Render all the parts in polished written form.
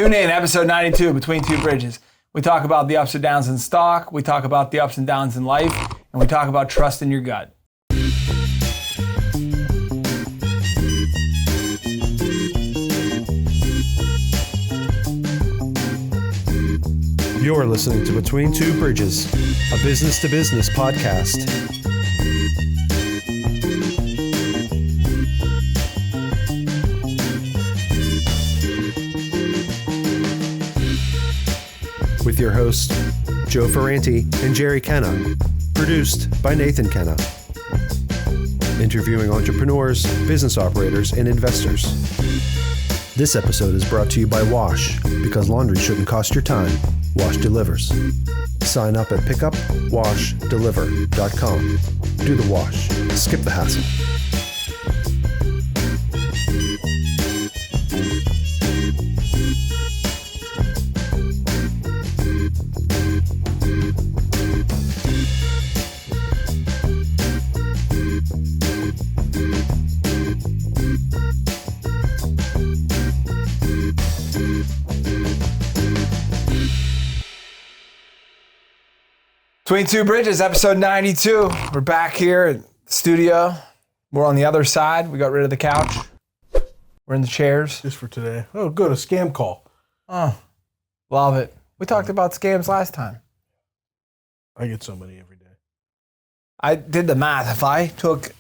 Tune in, episode 92, Between Two Bridges. We talk about the ups and downs in stock, we talk about the ups and downs in life, and we talk about trust in your gut. You're listening to Between Two Bridges, a business-to-business podcast. With your hosts, Joe Ferranti and Jerry Kenna. Produced by Nathan Kenna. Interviewing entrepreneurs, business operators, and investors. This episode is brought to you by Wash, because laundry shouldn't cost your time. Wash delivers. Sign up at pickupwashdeliver.com. Do the wash. Skip the hassle. Between Two Bridges, episode 92. We're back here at the studio. We're on the other side. We got rid of the couch. We're in the chairs. Just for today. Oh, good. A scam call. Oh, love it. We talked about scams last time. I get so many every day. I did the math. If I took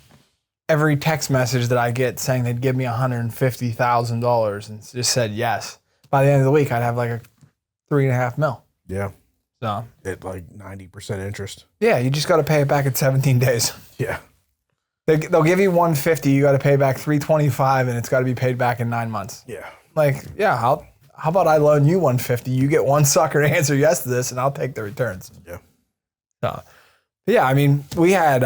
every text message that I get saying they'd give me $150,000 and just said yes, by the end of the week, I'd have like a $3.5 million. Yeah. So At like 90% interest. yeah, you just got to pay it back in 17 days. Yeah. They'll give you $150, you got to pay back $325, and it's got to be paid back in 9 months. Yeah. Like, yeah, how about I loan you $150? You get one sucker to answer yes to this, and I'll take the returns. Yeah. So, yeah, I mean, we had,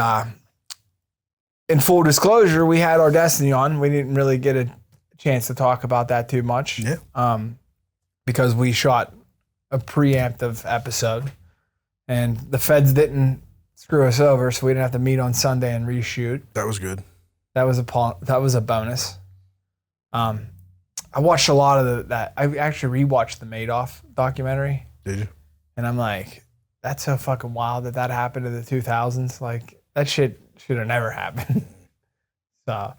in full disclosure, we had our Destiny on. We didn't really get a chance to talk about that too much. Yeah. Because we shot a preemptive episode, and the feds didn't screw us over, so we didn't have to meet on Sunday and reshoot. That was good. That was a bonus. I watched a lot of that. I actually rewatched the Madoff documentary. Did you? And I'm like, that's so fucking wild that happened in the 2000s. Like, that shit should have never happened. So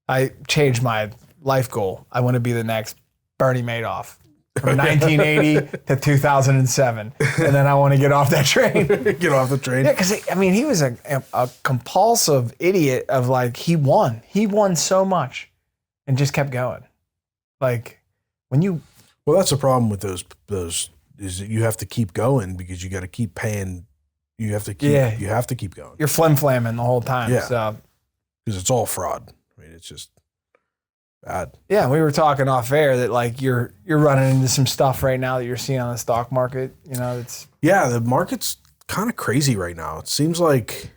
I changed my life goal. I want to be the next Bernie Madoff from 1980 to 2007. And then I want to get off that train. Get off the train. Yeah, because, I mean, he was a compulsive idiot of, like, he won. He won so much and just kept going. Like, when you... Well, that's the problem with those is that you have to keep going because you got to keep paying. You have to keep going. You're flim-flamming the whole time. Yeah. So, Because it's all fraud. I mean, it's just bad. yeah, we were talking off air that, like, you're running into some stuff right now that you're seeing on the stock market. You know, it's... Yeah, the market's kind of crazy right now. It seems like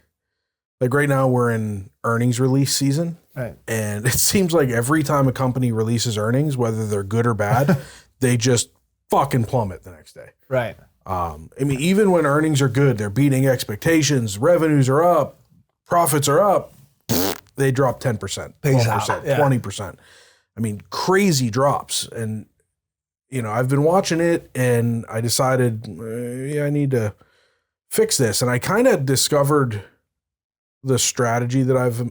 right now we're in earnings release season. Right. And it seems like every time a company releases earnings, whether they're good or bad, they just fucking plummet the next day. Right. I mean, even when earnings are good, they're beating expectations, revenues are up, profits are up, they drop 10%, 12%, Yeah. 20%. I mean, crazy drops. And, you know, I've been watching it and I decided, I need to fix this. And I kind of discovered the strategy that I've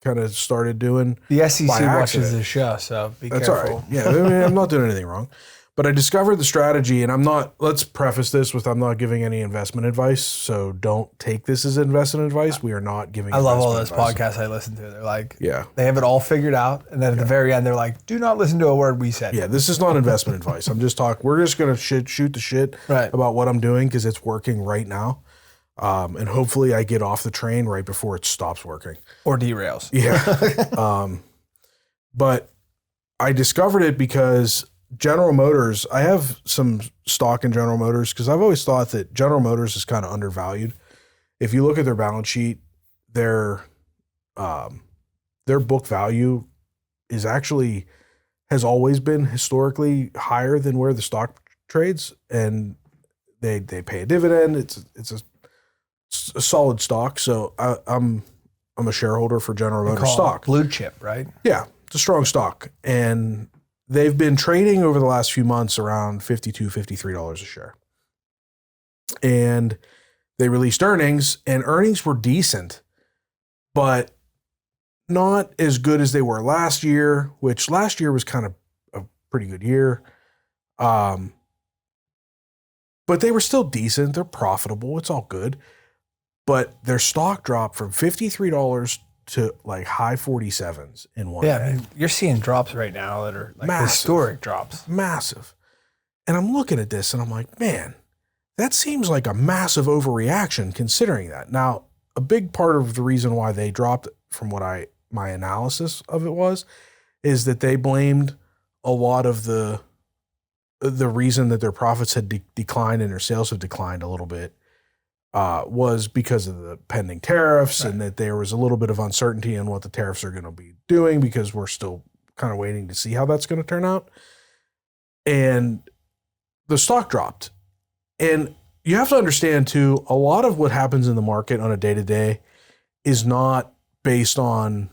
kind of started doing. The SEC by watches accident. the show, so be That's careful. all right. Yeah, I mean, I'm not doing anything wrong. But I discovered the strategy, and I'm not, let's preface this with I'm not giving any investment advice, so don't take this as investment advice. We are not giving I love all those investment advice. podcasts I listen to. They're like, Yeah. they have it all figured out, and then at the very end, they're like, do not listen to a word we said. Yeah, this is not investment advice. I'm just we're just going to shoot the shit Right. about what I'm doing because it's working right now. And hopefully I get off the train right before it stops working. Or derails. Yeah. But I discovered it because General Motors, I have some stock in General Motors because I've always thought that General Motors is kind of undervalued. If you look at their balance sheet, their book value has always been historically higher than where the stock trades, and they pay a dividend. It's a solid stock. So I'm a shareholder for General Motors stock. Blue chip, right? Yeah, it's a strong stock, and they've been trading over the last few months around $52, $53 a share. And they released earnings, and earnings were decent, but not as good as they were last year, which last year was kind of a pretty good year. But they were still decent. They're profitable. It's all good. But their stock dropped from $53 to like high 47s in one day. I mean, you're seeing drops right now that are like Massive. historic drops. Massive. And I'm looking at this and I'm like, man, that seems like a massive overreaction considering that. Now, a big part of the reason why they dropped from what my analysis of it was, is that they blamed a lot of the reason that their profits had declined and their sales have declined a little bit was because of the pending tariffs, right, and that there was a little bit of uncertainty on what the tariffs are going to be doing because we're still kind of waiting to see how that's going to turn out. And the stock dropped. And you have to understand too, a lot of what happens in the market on a day-to-day is not based on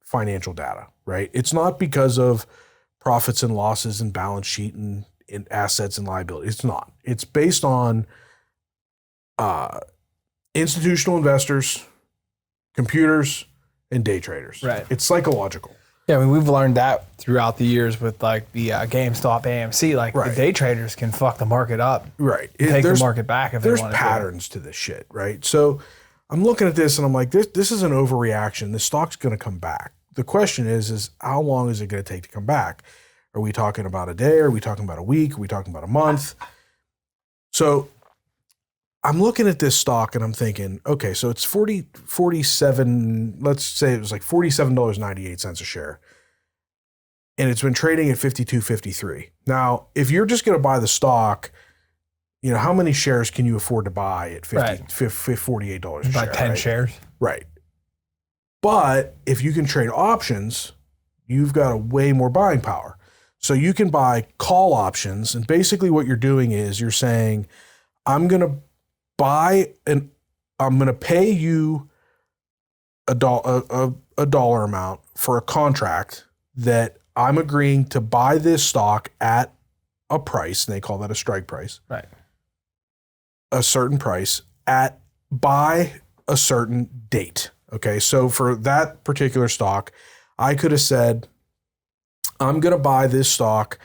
financial data, right? It's not because of profits and losses and balance sheet and assets and liabilities. It's not. It's based on institutional investors, computers, and day traders. Right. It's psychological. Yeah, I mean, we've learned that throughout the years with like the GameStop, AMC. Like Right. the day traders can fuck the market up, Right. take the market back if they want to. There's patterns to this shit, right? So I'm looking at this and I'm like, this is an overreaction. This stock's going to come back. The question is how long is it going to take to come back? Are we talking about a day? Are we talking about a week? Are we talking about a month? So I'm looking at this stock and I'm thinking, okay, so it's 47, let's say it was like $47.98 a share. And it's been trading at 52.53. Now, if you're just going to buy the stock, you know, how many shares can you afford to buy at $48 a share? Buy 10 shares. Right. But if you can trade options, you've got a way more buying power. So you can buy call options. And basically what you're doing is you're saying, I'm going to pay you a dollar amount for a contract that I'm agreeing to buy this stock at a price, and they call that a strike price. Right. A certain price by a certain date. Okay. So for that particular stock, I could have said, I'm going to buy this stock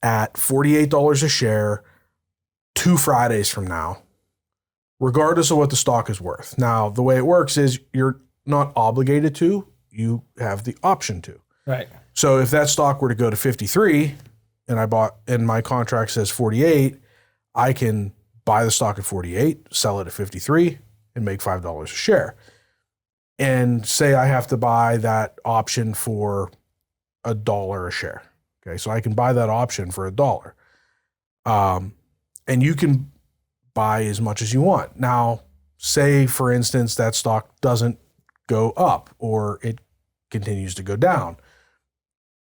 at $48 a share 2 Fridays from now, regardless of what the stock is worth. Now, the way it works is you're not obligated to, you have the option to. Right. So if that stock were to go to 53 and my contract says 48, I can buy the stock at 48, sell it at 53 and make $5 a share. And say I have to buy that option for $1 a share. Okay. So I can buy that option for $1. And you can buy as much as you want. Now, say for instance, that stock doesn't go up or it continues to go down.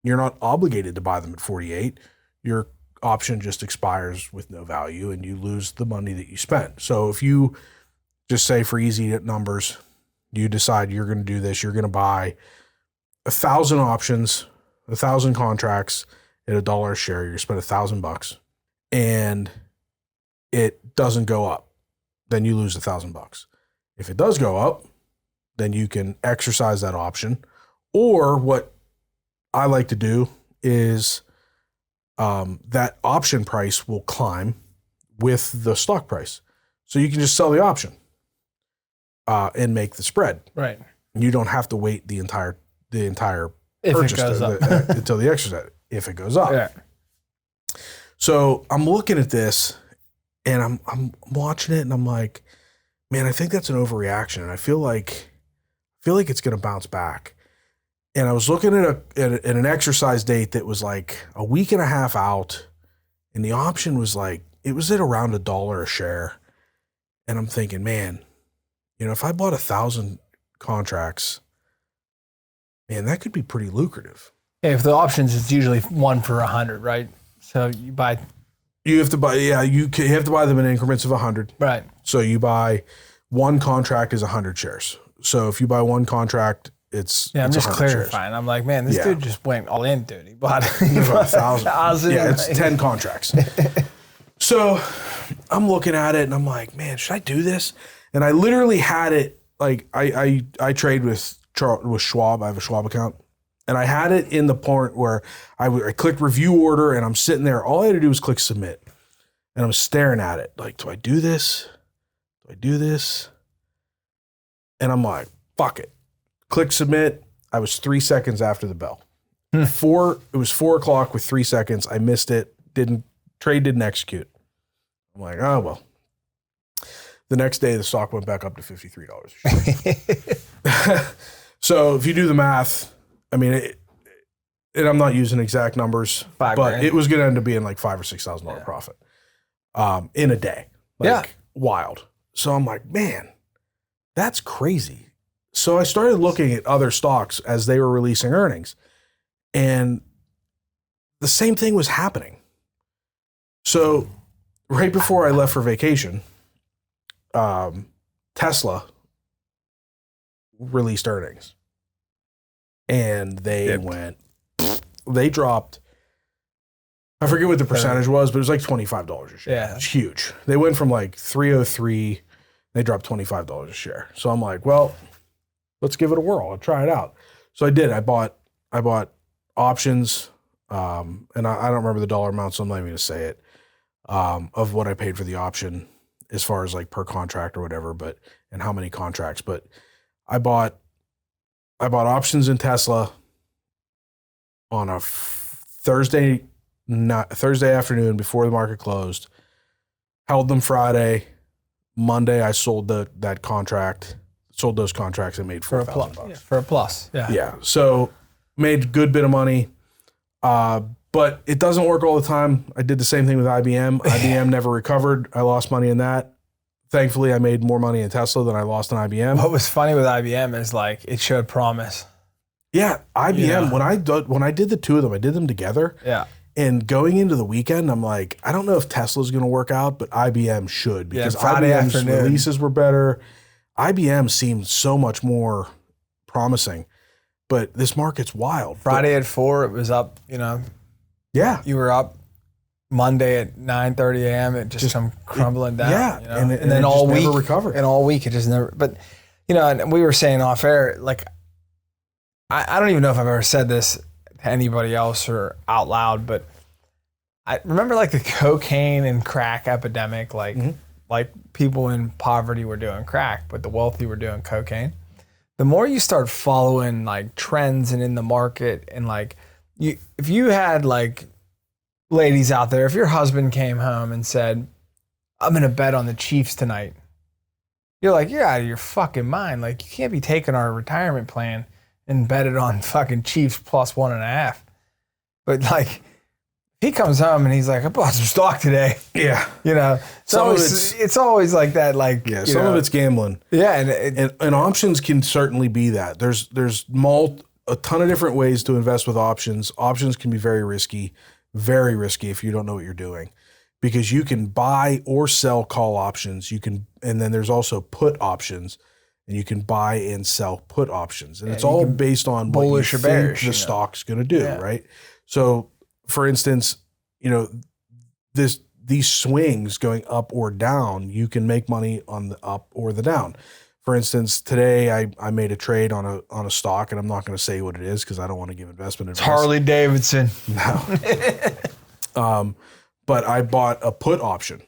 You're not obligated to buy them at 48. Your option just expires with no value and you lose the money that you spent. So if you just say for easy numbers, you decide you're going to do this, you're going to buy 1,000 options, 1,000 contracts at $1 a share, you spend $1,000 and it doesn't go up, then you lose $1,000. If it does go up, then you can exercise that option. Or what I like to do is that option price will climb with the stock price. So you can just sell the option and make the spread. Right. You don't have to wait the entire If purchase it goes up. until the exercise if it goes up. Yeah. So I'm looking at this and I'm watching it and I'm like, man, I think that's an overreaction. And I feel like it's going to bounce back. And I was looking at an exercise date that was like a week and a half out. And the option was like, it was at around $1 a share. And I'm thinking, man, you know, if I bought 1,000 contracts, man, that could be pretty lucrative. Yeah, if the options is usually 1 for 100, right? So you buy. You have to buy, you have to buy them in increments of 100. Right. So you buy one contract is 100 shares. So if you buy one contract I'm it's just 100 shares. clarifying. I'm like, man, this Yeah. dude just went all in, dude. He bought About 1,000. 1,000. Yeah, it's 10 contracts. So I'm looking at it and I'm like, man, should I do this? And I literally had it like I trade with Schwab. I have a Schwab account. And I had it in the point where I clicked review order and I'm sitting there. All I had to do was click submit. And I'm staring at it. Like, do I do this? Do I do this? And I'm like, fuck it. Click submit. I was 3 seconds after the bell. It was 4 o'clock with 3 seconds. I missed it. Trade didn't execute. I'm like, oh, well. The next day, the stock went back up to $53 a share. So if you do the math, I mean, and I'm not using exact numbers, but it was going to end up being like $5,000 or $6,000 profit in a day. Like, wild. So I'm like, man, that's crazy. So I started looking at other stocks as they were releasing earnings, and the same thing was happening. So right before I left for vacation, Tesla released earnings, and they dropped, I forget what the percentage was, but it was like $25 a share. Yeah. It's huge. They went from like 303, they dropped $25 a share. So I'm like, well, let's give it a whirl. I'll try it out. So I did. I bought options, and I don't remember the dollar amount, so I'm not even going to say it, of what I paid for the option as far as like per contract or whatever, and how many contracts. But I bought options in Tesla on a Thursday afternoon before the market closed, held them Friday. Monday, I sold those contracts and made $4,000. Yeah, for a plus. Yeah. Yeah. So made a good bit of money. But it doesn't work all the time. I did the same thing with IBM. IBM never recovered. I lost money in that. Thankfully, I made more money in Tesla than I lost in IBM. What was funny with IBM is like it showed promise. Yeah, IBM. Yeah. When I did the two of them, I did them together. Yeah. And going into the weekend, I'm like, I don't know if Tesla's going to work out, but IBM should, because Friday IBM's afternoon. releases were better. IBM seemed so much more promising, but this market's wild. Friday at 4, it was up. Yeah. You were up. Monday at 9:30 a.m. It just come crumbling down. Yeah, and and then it all just week, never recovered. and all week it just never. But and we were saying off air, like I don't even know if I've ever said this to anybody else or out loud, but I remember like the cocaine and crack epidemic. Like people in poverty were doing crack, but the wealthy were doing cocaine. The more you start following like trends and in the market, and like if you had like ladies out there, if your husband came home and said, I'm going to bet on the Chiefs tonight, you're like, you're out of your fucking mind. Like, you can't be taking our retirement plan and bet it on fucking Chiefs plus 1.5. But like, he comes home and he's like, I bought some stock today. Yeah. It's always like that. Like, some of it's gambling. Yeah. And options can certainly be that. There's a ton of different ways to invest with options. Options can be very risky if you don't know what you're doing, because you can buy or sell call options. And then there's also put options, and you can buy and sell put options. And it's all based on bullish what or you think bearish, the stock's going to do, right? So for instance, these swings going up or down, you can make money on the up or the down. For instance, today I made a trade on a stock, and I'm not going to say what it is because I don't want to give investment advice. It's Harley Davidson. No. But I bought a put option.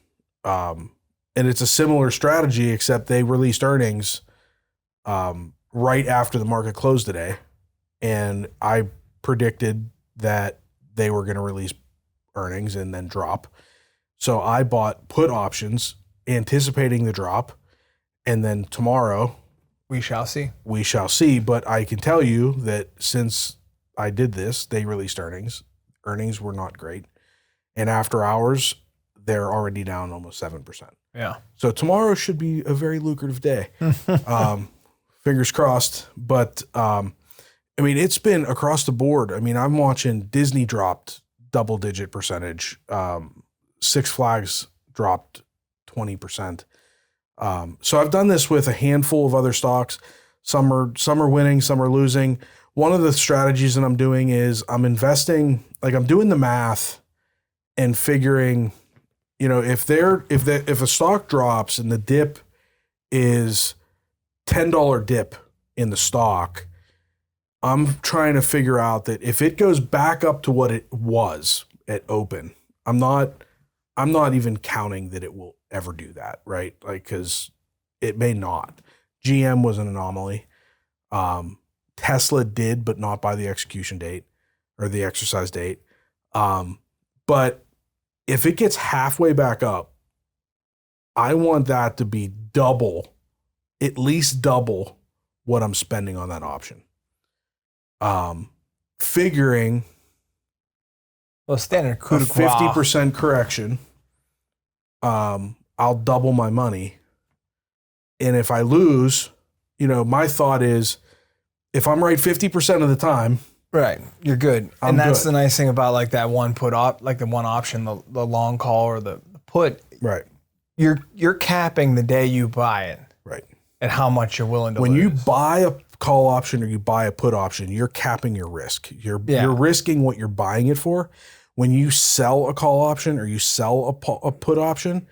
And it's a similar strategy, except they released earnings right after the market closed today. And I predicted that they were going to release earnings and then drop. So I bought put options anticipating the drop. And then tomorrow, we shall see. But I can tell you that since I did this, they released earnings. Earnings were not great. And after hours, they're already down almost 7%. Yeah. So tomorrow should be a very lucrative day. Fingers crossed. But, it's been across the board. I'm watching Disney dropped double-digit percentage. Six Flags dropped 20%. So I've done this with a handful of other stocks. Some are winning, some are losing. One of the strategies that I'm doing is I'm investing, like I'm doing the math and figuring, if a stock drops and the dip is $10 dip in the stock, I'm trying to figure out that if it goes back up to what it was at open, I'm not even counting that it will ever do that, right? Like, because it may not. GM was an anomaly. Tesla did, but not by the execution date or the exercise date. But if it gets halfway back up, I want that to be at least double what I'm spending on that option. Figuring standard coup de grace. 50% correction, I'll double my money. And if I lose, my thought is, if I'm right 50% of the time, right, you're good. I'm that's good. the nice thing about like that one put op, like the one option, the long call or the put. right, You're capping the day you buy it right. and how much you're willing to When lose. you buy a call option or you buy a put option, you're capping your risk. You're risking what you're buying it for. When you sell a call option or you sell a put option,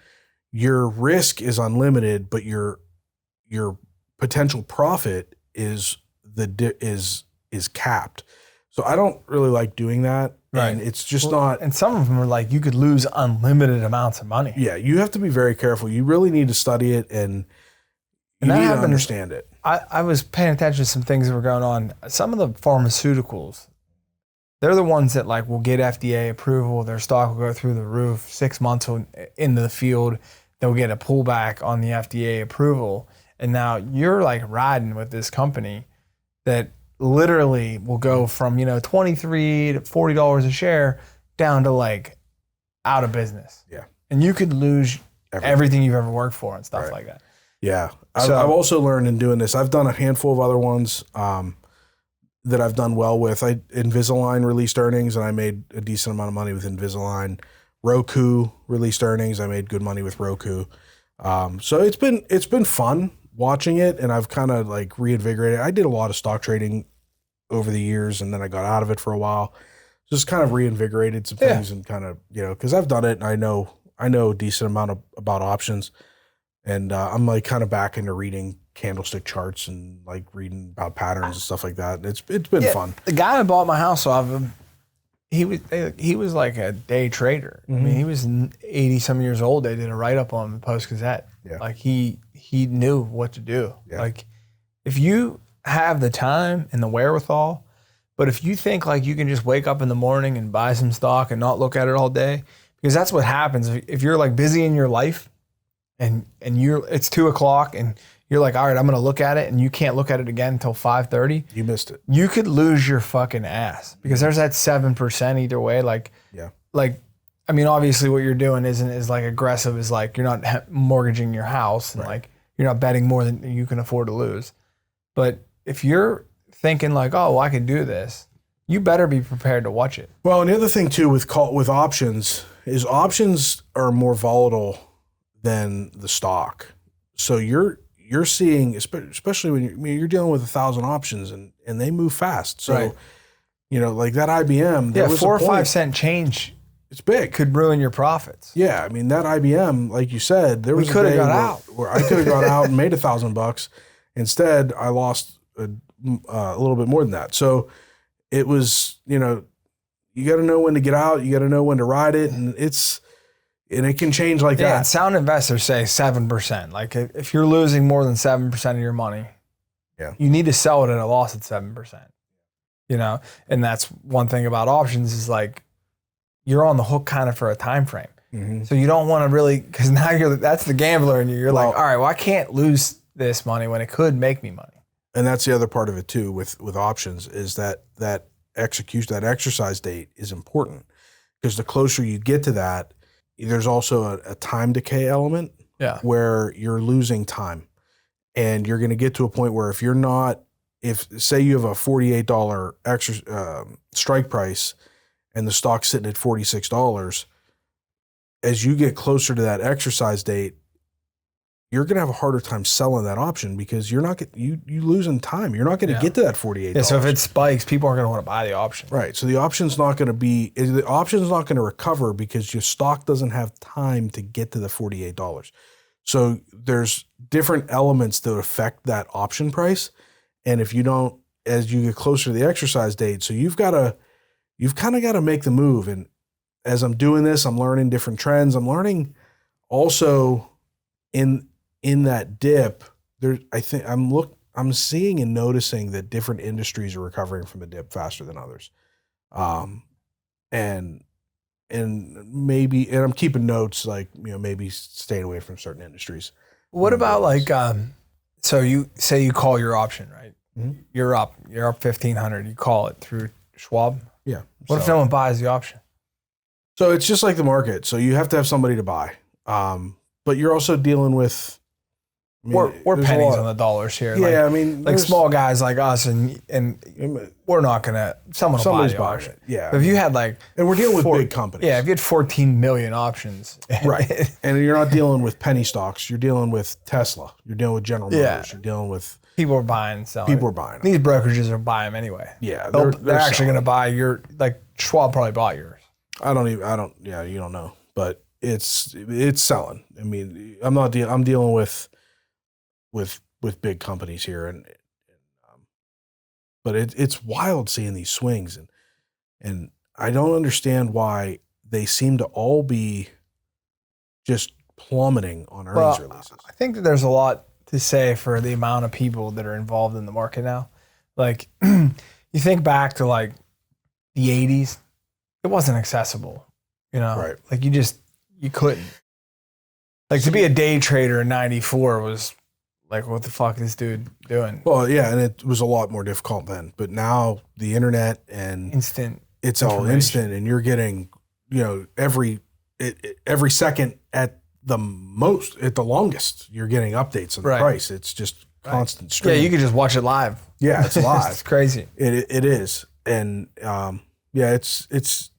your risk is unlimited, but your potential profit is capped. So I don't really like doing that. Right. And it's just not. And some of them are like, you could lose unlimited amounts of money. Yeah, you have to be very careful. You really need to study it and you need to understand it. I was paying attention to some things that were going on. Some of the pharmaceuticals, they're the ones that like will get FDA approval. Their stock will go through the roof. 6 months into the field, they'll get a pullback on the FDA approval. And now you're like riding with this company that literally will go from, $23 to $40 a share down to like out of business. Yeah. And you could lose everything you've ever worked for and stuff like that. Yeah. I've also learned in doing this, I've done a handful of other ones that I've done well with. Invisalign released earnings and I made a decent amount of money with Invisalign. Roku released earnings. I made good money with Roku. So it's been fun watching it, and I've kind of like reinvigorated. I did a lot of stock trading over the years, and then I got out of it for a while. Just kind of reinvigorated some things and kind of, because I've done it and I know a decent amount about options, and I'm like kind of back into reading candlestick charts and like reading about patterns and stuff like that. It's been fun. The guy that bought my house off of, he was like a day trader. Mm-hmm. I mean, he was 80 some years old. They did a write up on the Post Gazette. Yeah. Like he knew what to do. Yeah. Like if you have the time and the wherewithal, but if you think like you can just wake up in the morning and buy some stock and not look at it all day, because that's what happens if you're like busy in your life and it's 2:00 and you're like, all right, I'm going to look at it, and you can't look at it again until 5:30. You missed it. You could lose your fucking ass because there's that 7% either way. Like, I mean, obviously what you're doing is like aggressive, is like you're not mortgaging your house and like you're not betting more than you can afford to lose. But if you're thinking like, oh, well, I can do this, you better be prepared to watch it. Well, and the other thing too with options is options are more volatile than the stock. So you're seeing, especially when you're dealing with 1,000 options and they move fast. So, like that IBM, there was 4 or 5 cent change. It's big. Could ruin your profits. Yeah, I mean that IBM, like you said, we could have got out where I could have got out and made $1,000. Instead, I lost a little bit more than that. So it was, you got to know when to get out. You got to know when to ride it, and it can change like that. And sound investors say 7%. Like if you're losing more than 7% of your money, you need to sell it at a loss at 7%. And that's one thing about options is like you're on the hook kind of for a time frame. Mm-hmm. So you don't want to really, because now that's the gambler in you. You're like, all right, well, I can't lose this money when it could make me money. And that's the other part of it too with options is that execution, that exercise date is important, because the closer you get to that, there's also a time decay element where you're losing time, and you're going to get to a point where if say you have a $48 strike price and the stock's sitting at $46, as you get closer to that exercise date, you're going to have a harder time selling that option because you're not you losing time. You're not going to get to that $48. Yeah, so if it spikes, people aren't going to want to buy the option. Right. So the option's not going to recover because your stock doesn't have time to get to the $48. So there's different elements that affect that option price. And if you don't, as you get closer to the exercise date, so you've kind of got to make the move. And as I'm doing this, I'm learning different trends. I'm learning also in that dip, I'm seeing and noticing that different industries are recovering from the dip faster than others. And I'm keeping notes, like, maybe staying away from certain industries. What about like, so you say you call your option, right? Mm-hmm. You're up 1,500. You call it through Schwab. Yeah. What if no one buys the option? So it's just like the market. So you have to have somebody to buy. But you're also dealing with, we're pennies on the dollars here. Yeah, like small guys like us, and we're not gonna. Someone's buy the option. It. Yeah, but if you had and we're dealing with big companies. Yeah, if you had 14 million options, right, and you're not dealing with penny stocks. You're dealing with Tesla. You're dealing with General Motors. You're dealing with people are buying and selling. People are buying them. These brokerages are buying them anyway. Yeah, they're actually going to buy your, like Schwab probably bought yours. Yeah, you don't know, but it's selling. I mean, I'm dealing with big companies here, but it's wild seeing these swings, and I don't understand why they seem to all be just plummeting on earnings releases. I think that there's a lot to say for the amount of people that are involved in the market now. Like, you think back to like the 80s, it wasn't accessible, Right. Like you couldn't. Like, to be a day trader in 94 was like, what the fuck is this dude doing? Well, yeah, and it was a lot more difficult then. But now the internet and it's all instant, and you're getting, every second at the longest, you're getting updates on the price. It's just constant stream. Yeah, you can just watch it live. Yeah, it's live. It's crazy. It is, and it's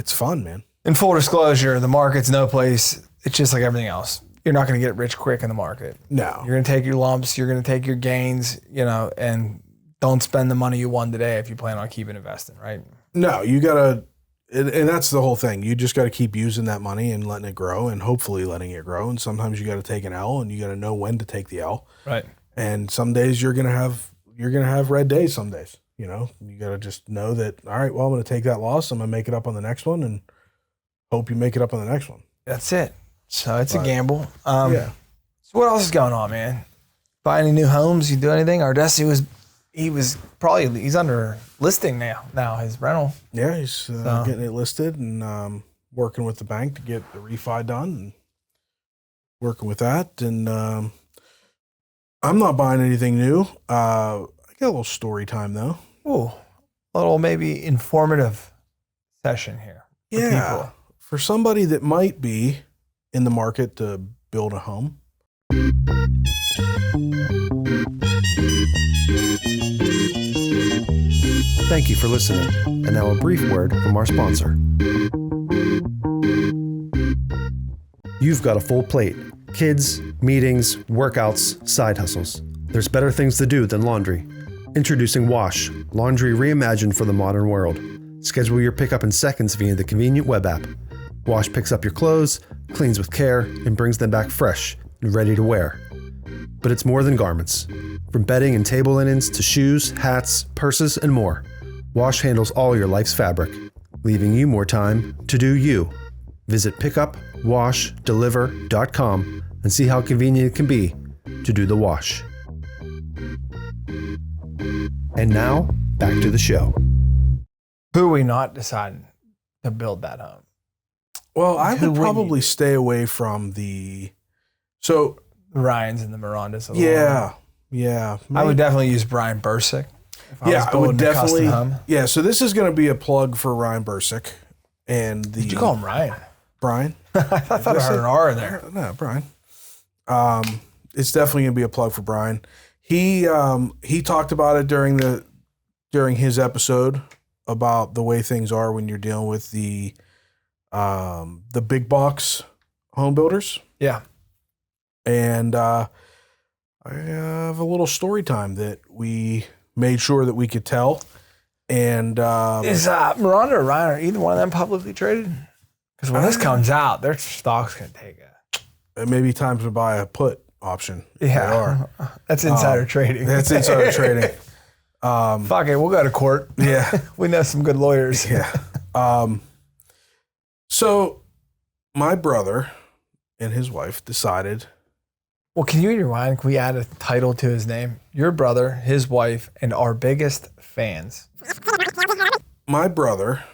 fun, man. In full disclosure, the market's no place. It's just like everything else. You're not going to get rich quick in the market. No. You're going to take your lumps. You're going to take your gains, and don't spend the money you won today if you plan on keeping investing, right? No, you got to, and that's the whole thing. You just got to keep using that money and letting it grow, and hopefully letting it grow. And sometimes you got to take an L, and you got to know when to take the L. Right. And some days you're going to have red days some days. You got to just know that, all right, well, I'm going to take that loss. I'm going to make it up on the next one, and hope you make it up on the next one. That's it. So it's a gamble. Yeah. So what else is going on, man? Buy any new homes? You do anything? Ardesi he's under listing now his rental. Yeah, he's getting it listed and working with the bank to get the refi done and working with that. And I'm not buying anything new. I got a little story time though. Ooh, a little maybe informative session here. Yeah, people. For somebody that might be in the market to build a home. Thank you for listening. And now a brief word from our sponsor. You've got a full plate. Kids, meetings, workouts, side hustles. There's better things to do than laundry. Introducing Wash, laundry reimagined for the modern world. Schedule your pickup in seconds via the convenient web app. Wash picks up your clothes, cleans with care, and brings them back fresh and ready to wear. But it's more than garments. From bedding and table linens to shoes, hats, purses, and more. Wash handles all your life's fabric, leaving you more time to do you. Visit pickupwashdeliver.com and see how convenient it can be to do the wash. And now, back to the show. Who are we not deciding to build that home? Well, I would probably stay away from the Ryans and the Mirandas. Yeah. I would definitely use Brian Bursick. I would definitely. Yeah, so this is going to be a plug for Ryan Bursick. Did you call him Ryan? Brian? I thought I heard an R in there. No, Brian. It's definitely going to be a plug for Brian. He talked about it during his episode about the way things are when you're dealing with the big box home builders. Yeah. And I have a little story time that we made sure that we could tell. And is Miranda or Ryan, are either one of them publicly traded? Because when this comes out, their stock's going to take it may be time to buy a put option. If they are. That's insider trading. That's insider trading. Fuck it, we'll go to court. Yeah. We know some good lawyers. Yeah. So my brother and his wife decided. Well, can you rewind? Can we add a title to his name? Your brother, his wife, and our biggest fans. My brother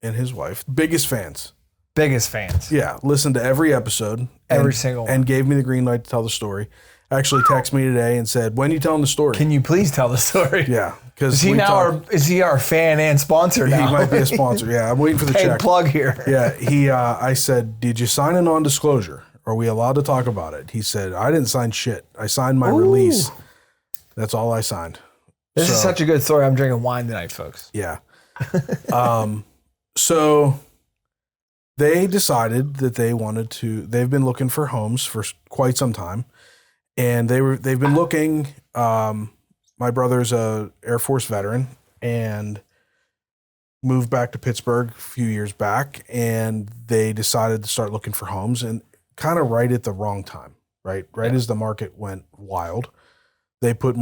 and his wife, biggest fans. Biggest fans. Yeah, listened to every episode. Every single one. And gave me the green light to tell the story. Actually texted me today and said, when are you telling the story? Can you please tell the story? Yeah. Because is he our fan and sponsor now? He might be a sponsor. Yeah, I'm waiting for the check. Plug here. Yeah, I said, did you sign a non-disclosure? Are we allowed to talk about it? He said, I didn't sign shit. I signed my release. That's all I signed. This is such a good story. I'm drinking wine tonight, folks. Yeah. So they decided that they've been looking for homes for quite some time. And they've been looking, my brother's a Air Force veteran and moved back to Pittsburgh a few years back, and they decided to start looking for homes, and kind of right at the wrong time, right as the market went wild. They put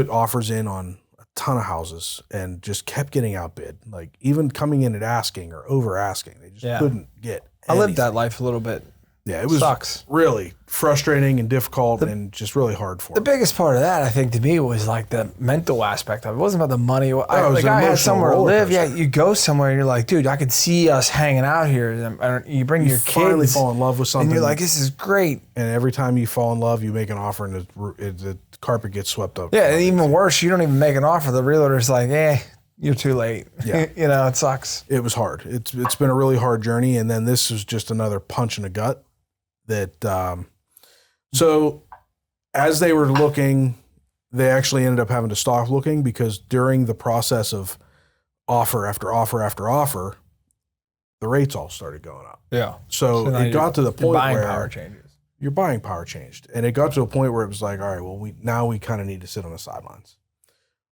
offers in on a ton of houses and just kept getting outbid, like even coming in at asking or over asking. They just couldn't get anything. I lived that life a little bit. Yeah, it was sucks. Really frustrating and difficult and just really hard for The them. biggest part of that, I think, to me was like the mental aspect of it. It wasn't about the money. I an had emotional somewhere to roller live. coaster. Yeah, you go somewhere and you're like, dude, I could see us hanging out here. And you bring your finally kids. fall in love with something. And you're like, this is great. And every time you fall in love, you make an offer and the carpet gets swept up. Yeah, and even worse, you don't even make an offer. The realtor's like, you're too late. Yeah. It sucks. It was hard. It's been a really hard journey. And then this was just another punch in the gut that, so as they were looking, they actually ended up having to stop looking because during the process of offer after offer after offer, the rates all started going up. Yeah. So it got to the point where power changes. Your buying power changed. And it got to a point where it was like, all right, well, we kind of need to sit on the sidelines.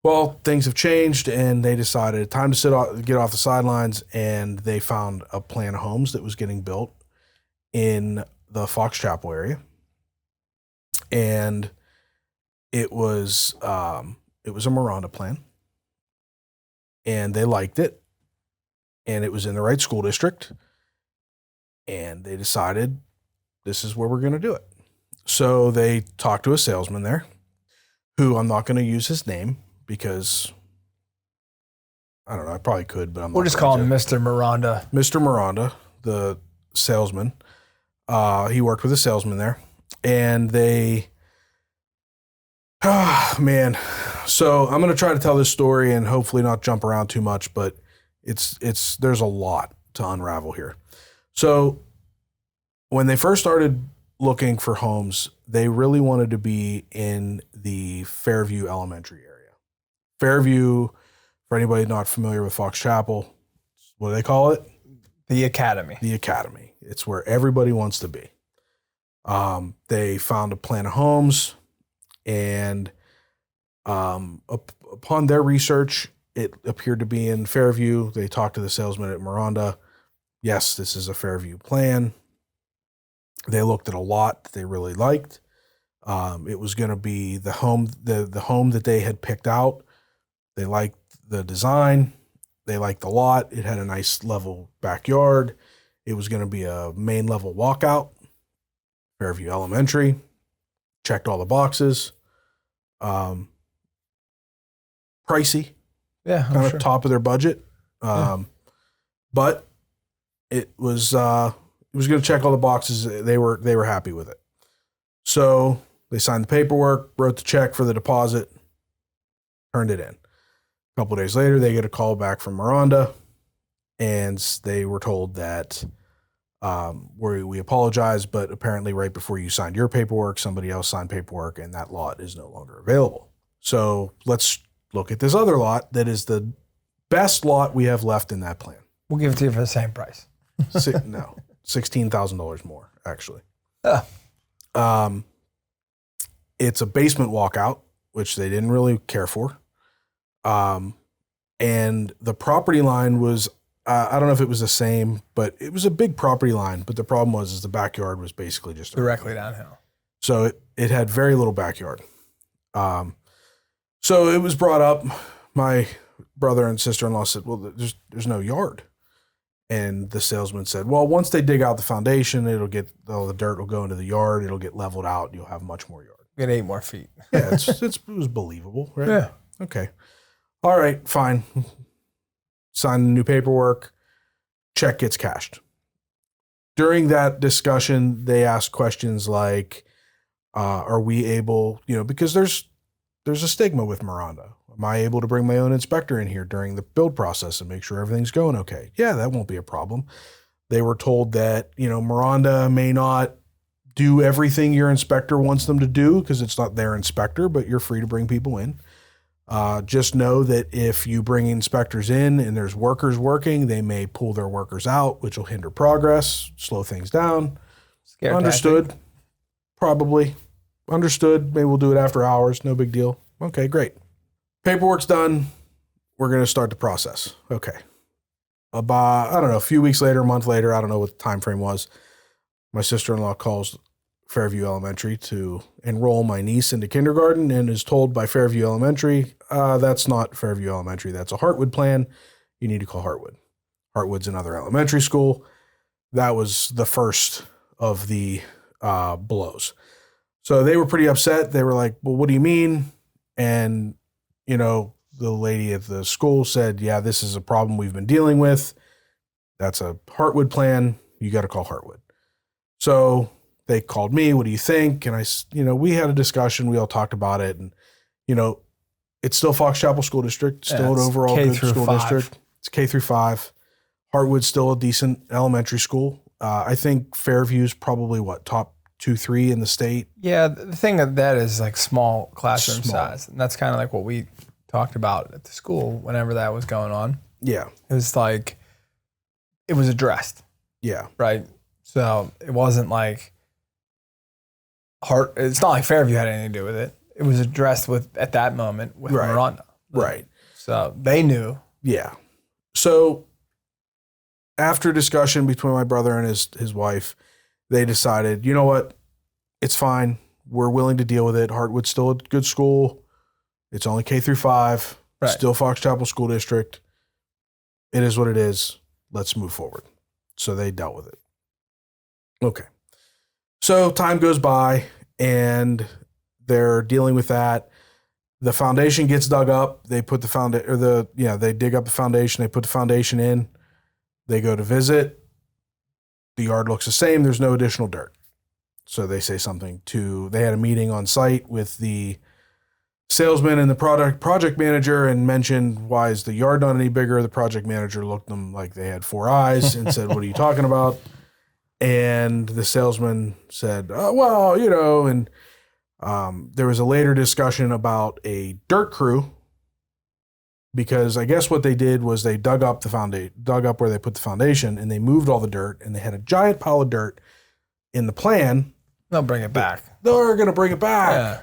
Well, things have changed, and they decided time to get off the sidelines, and they found a plan of homes that was getting built in the Fox Chapel area. And it was a Miranda plan, and they liked it, and it was in the right school district, and they decided this is where we're going to do it. So they talked to a salesman there, who I'm not going to use his name because I don't know, I probably could, but We'll just call him Mr. Miranda. Mr. Miranda, the salesman. He worked with a salesman there, and they, man. So I'm going to try to tell this story and hopefully not jump around too much, but there's a lot to unravel here. So when they first started looking for homes, they really wanted to be in the Fairview Elementary area. Fairview, for anybody not familiar with Fox Chapel, what do they call it? The Academy. The Academy. It's where everybody wants to be. They found a plan of homes, and upon their research, it appeared to be in Fairview. They talked to the salesman at Miranda. Yes, this is a Fairview plan. They looked at a lot that they really liked. It was going to be the home that they had picked out. They liked the design. They liked the lot. It had a nice level backyard. It was going to be a main level walkout. Fairview Elementary. Checked all the boxes. Pricey. Yeah, kind of top of their budget. But it was going to check all the boxes. They were happy with it. So they signed the paperwork, wrote the check for the deposit, turned it in. A couple of days later, they get a call back from Miranda, and they were told that we apologize, but apparently right before you signed your paperwork, somebody else signed paperwork, and that lot is no longer available. So let's look at this other lot that is the best lot we have left in that plan. We'll give it to you for the same price. No, $16,000 more, actually. It's a basement walkout, which they didn't really care for. And the property line was, I don't know if it was the same, but it was a big property line. But the problem was the backyard was basically just Directly downhill. So it had very little backyard. So it was brought up. My brother and sister-in-law said, well, there's no yard. And the salesman said, well, once they dig out the foundation, all the dirt will go into the yard. It'll get leveled out. And you'll have much more yard. Get 8 more feet. Yeah, it was believable, right? Yeah. Okay. All right, fine. Sign the new paperwork. Check gets cashed. During that discussion, they asked questions like, are we able, because there's a stigma with Miranda. Am I able to bring my own inspector in here during the build process and make sure everything's going okay? Yeah, that won't be a problem. They were told that, Miranda may not do everything your inspector wants them to do because it's not their inspector, but you're free to bring people in. Just know that if you bring inspectors in and there's workers working, they may pull their workers out, which will hinder progress, slow things down. Scare Understood. tactic. Probably. Understood. Maybe we'll do it after hours. No big deal. Okay, great. Paperwork's done. We're going to start the process. Okay. About, I don't know, a few weeks later, a month later, I don't know what the time frame was. My sister-in-law calls Fairview Elementary to enroll my niece into kindergarten and is told by Fairview Elementary, that's not Fairview Elementary. That's a Heartwood plan. You need to call Heartwood. Heartwood's another elementary school. That was the first of the blows. So they were pretty upset. They were like, well, what do you mean? And, the lady at the school said, yeah, this is a problem we've been dealing with. That's a Heartwood plan. You got to call Heartwood. So they called me. What do you think? And we had a discussion. We all talked about it. And, it's still Fox Chapel School District, still an overall good school district. It's K through 5. Heartwood's still a decent elementary school. I think Fairview's probably top 2, 3 in the state. Yeah, the thing of that is like small classroom size. And that's kind of like what we talked about at the school whenever that was going on. Yeah. It was like, it was addressed. Yeah. Right. So it wasn't like it's not like Fairview had anything to do with it. It was addressed at that moment with Miranda. Right. So they knew. Yeah. So after discussion between my brother and his wife, they decided, you know what? It's fine. We're willing to deal with it. Heartwood's still a good school. It's only K through 5. Right. Still Fox Chapel School District. It is what it is. Let's move forward. So they dealt with it. Okay. So time goes by and they're dealing with that. The foundation gets dug up. They put they dig up the foundation. They put the foundation in. They go to visit. The yard looks the same. There's no additional dirt. So they say they had a meeting on site with the salesman and the project manager and mentioned, why is the yard not any bigger? The project manager looked at them like they had 4 eyes and said, what are you talking about? And the salesman said, and there was a later discussion about a dirt crew, because I guess what they did was they dug up where they put the foundation, and they moved all the dirt, and they had a giant pile of dirt in the plan. They'll bring it back. They're going to bring it back. Yeah.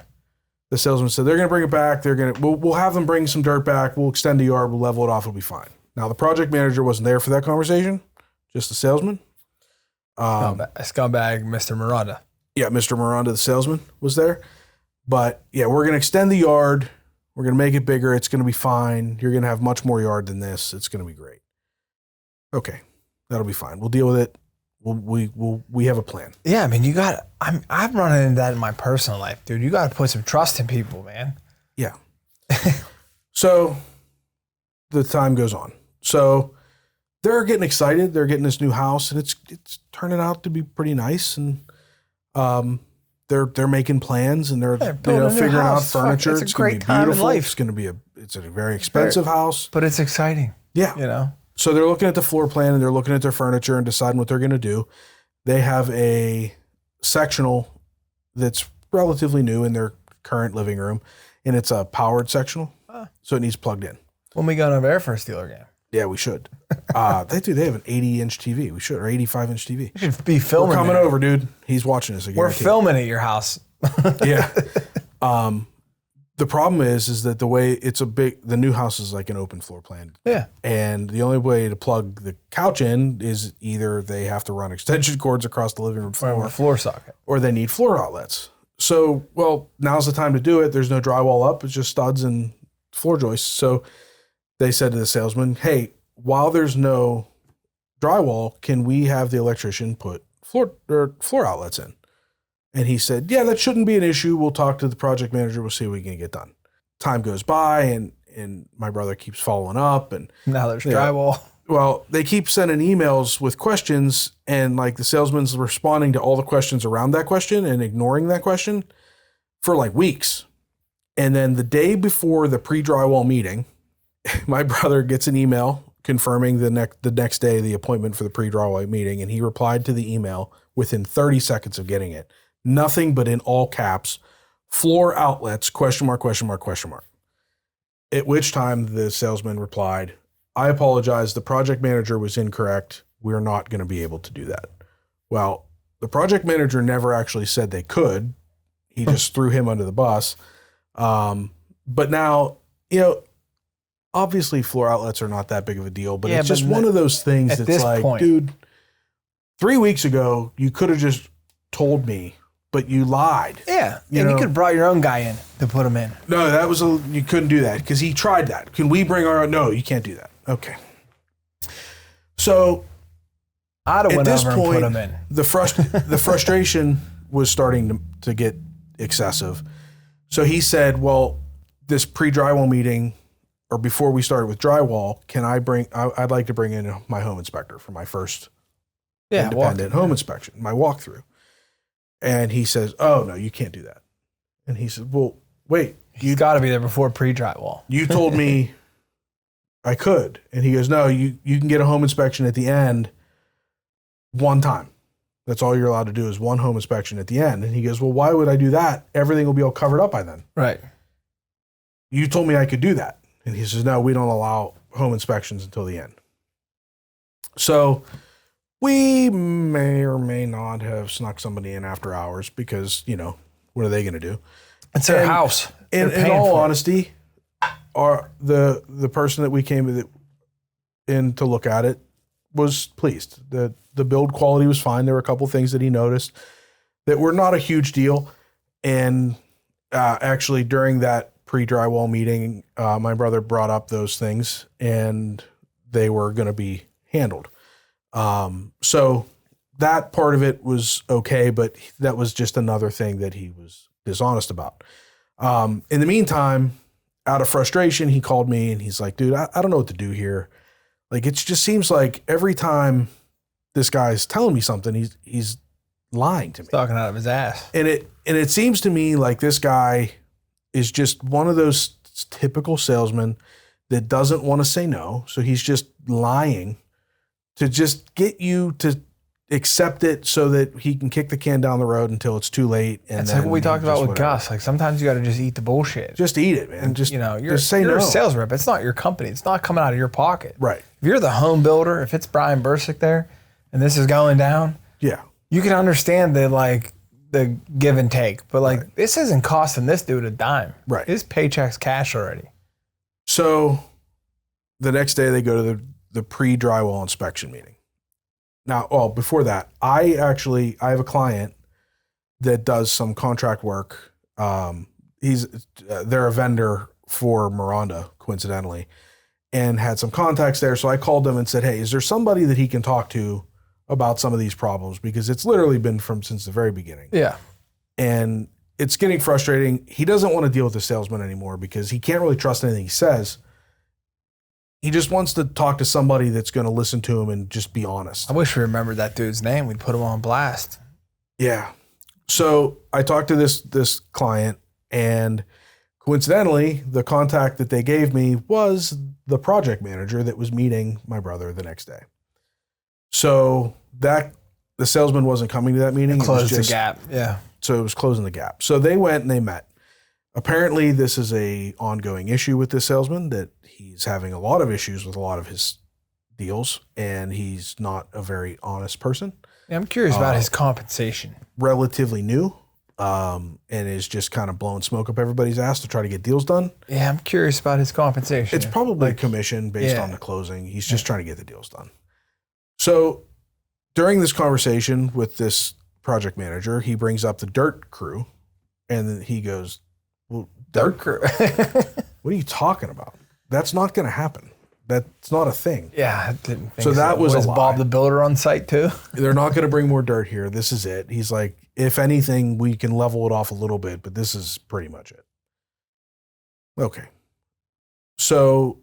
The salesman said, they're going to bring it back. We'll have them bring some dirt back. We'll extend the yard. We'll level it off. It'll be fine. Now, the project manager wasn't there for that conversation, just the salesman. Scumbag Mr. Miranda. Yeah, Mr. Miranda, the salesman, was there. But yeah, we're going to extend the yard. We're going to make it bigger. It's going to be fine. You're going to have much more yard than this. It's going to be great. Okay, that'll be fine. We'll deal with it. We have a plan. Yeah, I mean, I'm running into that in my personal life, dude. You got to put some trust in people, man. Yeah. So the time goes on. So they're getting excited. They're getting this new house, and it's turning out to be pretty nice. And they're making plans, and they're figuring out furniture. It's a great time in life. It's a very expensive house, but it's exciting. Yeah, So they're looking at the floor plan, and they're looking at their furniture and deciding what they're going to do. They have a sectional that's relatively new in their current living room, and it's a powered sectional, so it needs plugged in. When we go to our first Steeler game. Yeah, we should. They have an 80-inch TV. We should, or 85-inch TV. You should be filming. We're coming there. over, dude. He's watching us again. We're filming at your house. Yeah. The problem is that the way the new house is like an open floor plan. Yeah. And the only way to plug the couch in is either they have to run extension cords across the living room floor, floor socket, or they need floor outlets. So, well, now's the time to do it. There's no drywall up. It's just studs and floor joists. So they said to the salesman, hey, while there's no drywall, can we have the electrician put floor outlets in? And he said, yeah, that shouldn't be an issue. We'll talk to the project manager. We'll see what we can get done. Time goes by, and my brother keeps following up. And now there's drywall. Well, they keep sending emails with questions, and like the salesman's responding to all the questions around that question and ignoring that question for like weeks. And then the day before the pre-drywall meeting, my brother gets an email confirming the next day the appointment for the pre-drywall meeting, and he replied to the email within 30 seconds of getting it. Nothing but in all caps, floor outlets, question mark, question mark, question mark. At which time the salesman replied, I apologize. The project manager was incorrect. We're not going to be able to do that. Well, the project manager never actually said they could. He just threw him under the bus. But now, obviously floor outlets are not that big of a deal, but it's just one of those things that's like, dude, 3 weeks ago, you could have just told me, but you lied. Yeah, and you could have brought your own guy in to put him in. No, you couldn't do that because he tried that. Can we bring our own? No, you can't do that. Okay. So I'd have went over and put him in. The frustration was starting to get excessive. So he said, well, this pre-drywall meeting, or before we started with drywall, I'd like to bring in my home inspector for my first independent home inspection, my walkthrough. And he says, oh, no, you can't do that. And he said, well, wait. You've got to be there before pre-drywall. You told me I could. And he goes, no, you can get a home inspection at the end one time. That's all you're allowed to do is one home inspection at the end. And he goes, well, why would I do that? Everything will be all covered up by then. Right. You told me I could do that. And he says, no, we don't allow home inspections until the end. So we may or may not have snuck somebody in after hours because, what are they going to do? It's their house. In all honesty, the person that we came in to look at it was pleased. The build quality was fine. There were a couple things that he noticed that were not a huge deal. And actually, during that pre-drywall meeting, my brother brought up those things, and they were going to be handled. So that part of it was okay, but that was just another thing that he was dishonest about. In the meantime, out of frustration, he called me and he's like, dude, I don't know what to do here. Like, it just seems like every time this guy's telling me something, he's lying to me. He's talking out of his ass. And it seems to me like this guy is just one of those typical salesmen that doesn't want to say no. So he's just lying to just get you to accept it so that he can kick the can down the road until it's too late. And that's like what we talked about with Gus. Like, sometimes you got to just eat the bullshit. Just eat it, man. Just you're say no. A sales rep. It's not your company. It's not coming out of your pocket. Right. If you're the home builder, if it's Brian Bursick there and this is going down, yeah, you can understand the give and take. But this isn't costing this dude a dime. Right. His paycheck's cash already. So the next day they go to the pre-drywall inspection meeting. Now, before that, I have a client that does some contract work. They're a vendor for Miranda, coincidentally, and had some contacts there. So I called them and said, hey, is there somebody that he can talk to about some of these problems? Because it's literally been since the very beginning. Yeah. And it's getting frustrating. He doesn't want to deal with the salesman anymore because he can't really trust anything he says. He just wants to talk to somebody that's going to listen to him and just be honest. I wish we remembered that dude's name. We'd put him on blast. Yeah. So I talked to this client, and coincidentally, the contact that they gave me was the project manager that was meeting my brother the next day. So the salesman wasn't coming to that meeting. Closed the gap. Yeah. So it was closing the gap. So they went and they met. Apparently, this is a ongoing issue with this salesman, that he's having a lot of issues with a lot of his deals, and he's not a very honest person. Yeah, I'm curious about his compensation. Relatively new, and is just kind of blowing smoke up everybody's ass to try to get deals done. Yeah, I'm curious about his compensation. It's probably a commission based on the closing. He's just trying to get the deals done. So during this conversation with this project manager, he brings up the dirt crew, and then he goes, well, dirt crew. What are you talking about? That's not going to happen. That's not a thing. Yeah, I didn't think so. That was a lie. Bob the Builder on site too? They're not going to bring more dirt here. This is it. He's like, if anything, we can level it off a little bit, but this is pretty much it. Okay. So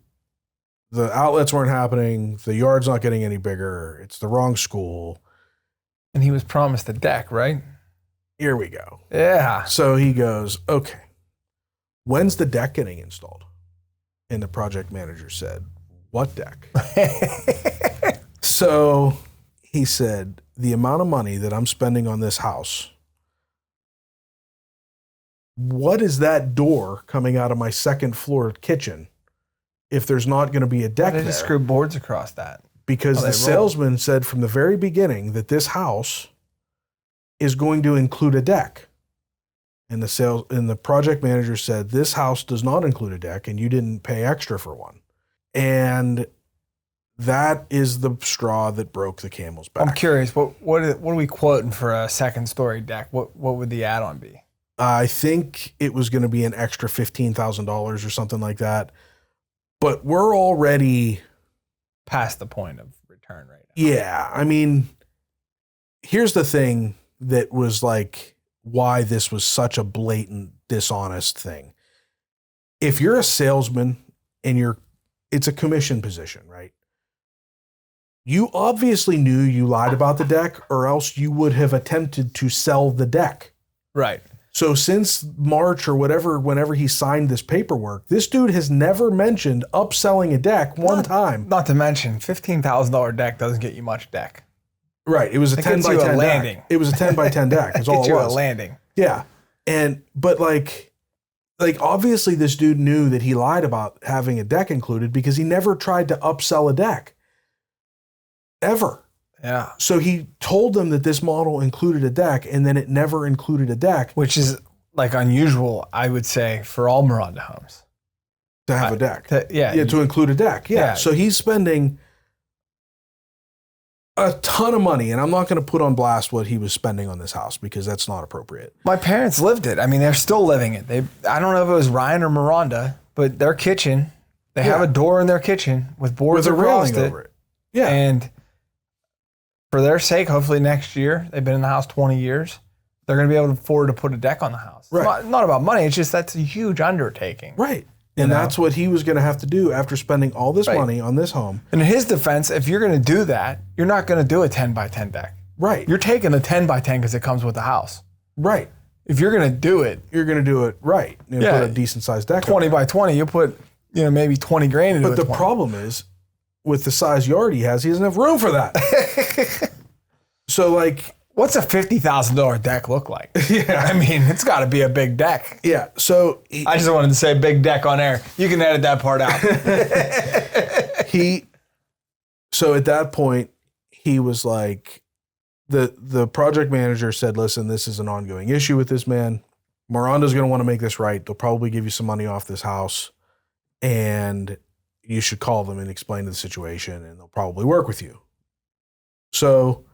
the outlets weren't happening. The yard's not getting any bigger. It's the wrong school. And he was promised a deck, right? Here we go. Yeah. So he goes, okay, when's the deck getting installed? And the project manager said, what deck? So he said, the amount of money that I'm spending on this house, what is that door coming out of my second floor kitchen if there's not going to be a deck there? They just screw boards across that. Because the salesman said from the very beginning that this house is going to include a deck. And the project manager said, this house does not include a deck and you didn't pay extra for one. And that is the straw that broke the camel's back. I'm curious, what are we quoting for a second story deck? What would the add-on be? I think it was going to be an extra $15,000 or something like that. But we're already past the point of return right now. Yeah. I mean, here's the thing that was like why this was such a blatant, dishonest thing. If you're a salesman and it's a commission position, right? You obviously knew you lied about the deck, or else you would have attempted to sell the deck. Right. So since March or whatever, whenever he signed this paperwork, this dude has never mentioned upselling a deck one time. Not to mention, $15,000 deck doesn't get you much deck. Right. It was a 10 by 10 landing. deck. It was a 10 by 10 deck. That's all it was. A landing. Yeah. But like obviously this dude knew that he lied about having a deck included because he never tried to upsell a deck. Ever. Yeah. So he told them that this model included a deck, and then it never included a deck. Which is like unusual, I would say, for all Miranda homes. To have a deck. Yeah. To include a deck. Yeah. So he's spending a ton of money, and I'm not going to put on blast what he was spending on this house because that's not appropriate. My parents lived it. I mean, they're still living it. I don't know if it was Ryan or Miranda, but their kitchen, they have a door in their kitchen with boards with a across railing over it. Yeah. And for their sake, hopefully next year, they've been in the house 20 years, they're going to be able to afford to put a deck on the house. Right. Not about money. It's just that's a huge undertaking. Right. And that's what he was going to have to do after spending all this money on this home. And in his defense, if you're going to do that, you're not going to do a 10 by 10 deck. Right. You're taking the 10 by 10 because it comes with the house. Right. If you're going to do it, you're going to do it right. Put a decent sized deck 20 by 20, you put, maybe 20 grand into it. But the problem is, with the size yard he doesn't have room for that. So like, what's a $50,000 deck look like? Yeah. I mean, it's got to be a big deck. Yeah. So I just wanted to say big deck on air. You can edit that part out. So at that point, he was like, the project manager said, listen, this is an ongoing issue with this man. Miranda's going to want to make this right. They'll probably give you some money off this house, and you should call them and explain the situation, and they'll probably work with you. So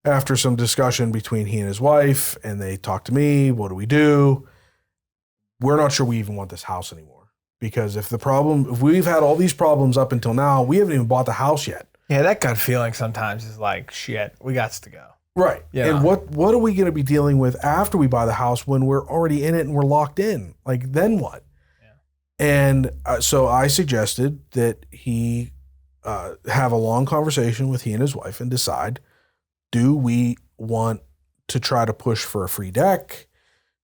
after some discussion between he and his wife, and they talked to me, what do we do? We're not sure we even want this house anymore, because if we've had all these problems up until now, we haven't even bought the house yet. Yeah, that gut feeling sometimes is like, shit, we got to go. Right. Yeah. And what are we going to be dealing with after we buy the house when we're already in it and we're locked in? Like, then what? Yeah. And so I suggested that he have a long conversation with he and his wife and decide, do we want to try to push for a free deck?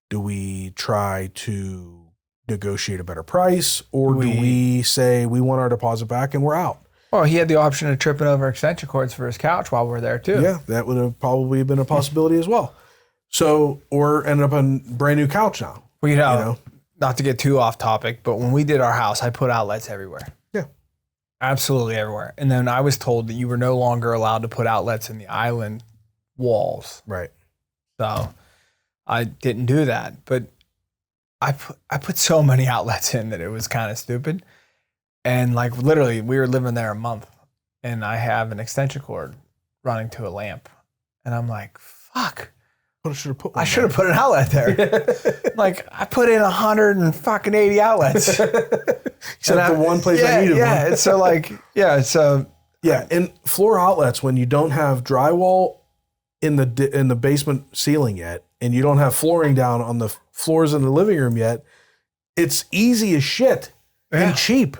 Do we try to negotiate a better price? Or do we say we want our deposit back and we're out? Well, he had the option of tripping over extension cords for his couch while we're there too. Yeah, that would have probably been a possibility as well. So, or end up on a brand new couch now. Well, you know, not to get too off topic, but when we did our house, I put outlets everywhere. Yeah. absolutely everywhere. And then I was told that you were no longer allowed to put outlets in the island walls. Right. So I didn't do that. But I put so many outlets in that it was kind of stupid. And like literally, we were living there a month, and I have an extension cord running to a lamp, and I'm like, fuck. I should have put an outlet there. Like I put in 180 outlets. Except the one place I needed one. Yeah. So like, yeah. So yeah, and floor outlets, when you don't have drywall in the basement ceiling yet, and you don't have flooring down on the floors in the living room yet, it's easy as shit and cheap.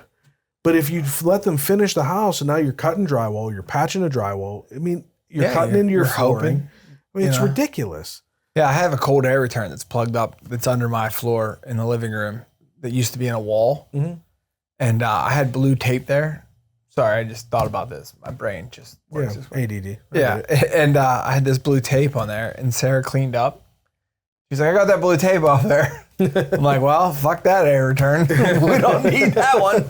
But if you let them finish the house and now you're cutting drywall, you're patching the drywall, I mean, you're cutting into your flooring. I mean, it's ridiculous. Yeah, I have a cold air return that's plugged up that's under my floor in the living room that used to be in a wall. Mm-hmm. And I had blue tape there. Sorry, I just thought about this. My brain just works this way. ADD. Yeah, and I had this blue tape on there, and Sarah cleaned up. She's like, I got that blue tape off there. I'm like, well, fuck that air return. We don't need that one.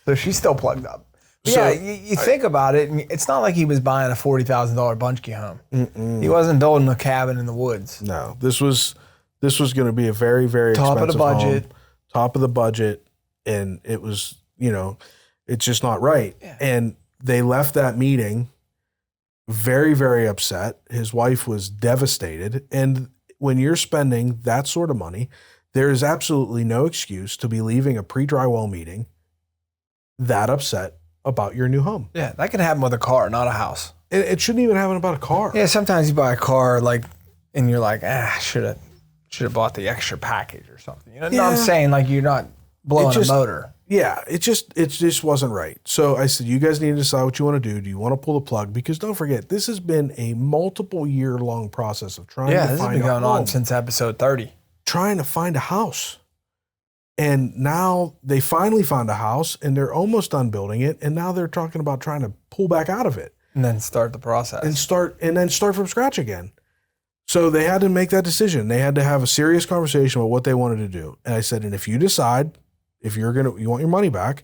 So she's still plugged up. So, yeah, you think about it, and it's not like he was buying a $40,000 Bunchke home. He wasn't building a cabin in the woods. No, this was going to be a very, very top expensive of the budget. Home, top of the budget, and it was, it's just not right. Yeah. And they left that meeting very, very upset. His wife was devastated, and when you're spending that sort of money, there is absolutely no excuse to be leaving a pre-drywall meeting that upset about your new home. Yeah, that can happen with a car, not a house. It shouldn't even happen about a car. Yeah, sometimes you buy a car and you're like, should have bought the extra package or something. You know what I'm saying? Like you're not blowing a motor. Yeah, it just wasn't right. So I said, you guys need to decide what you want to do. Do you want to pull the plug? Because don't forget, this has been a multiple year long process of trying to find a home. Yeah, this has been going on since episode 30. Trying to find a house. And now they finally found a house and they're almost done building it. And now they're talking about trying to pull back out of it. And then start the process. And then start from scratch again. So they had to make that decision. They had to have a serious conversation about what they wanted to do. And I said, and if you decide if you want your money back,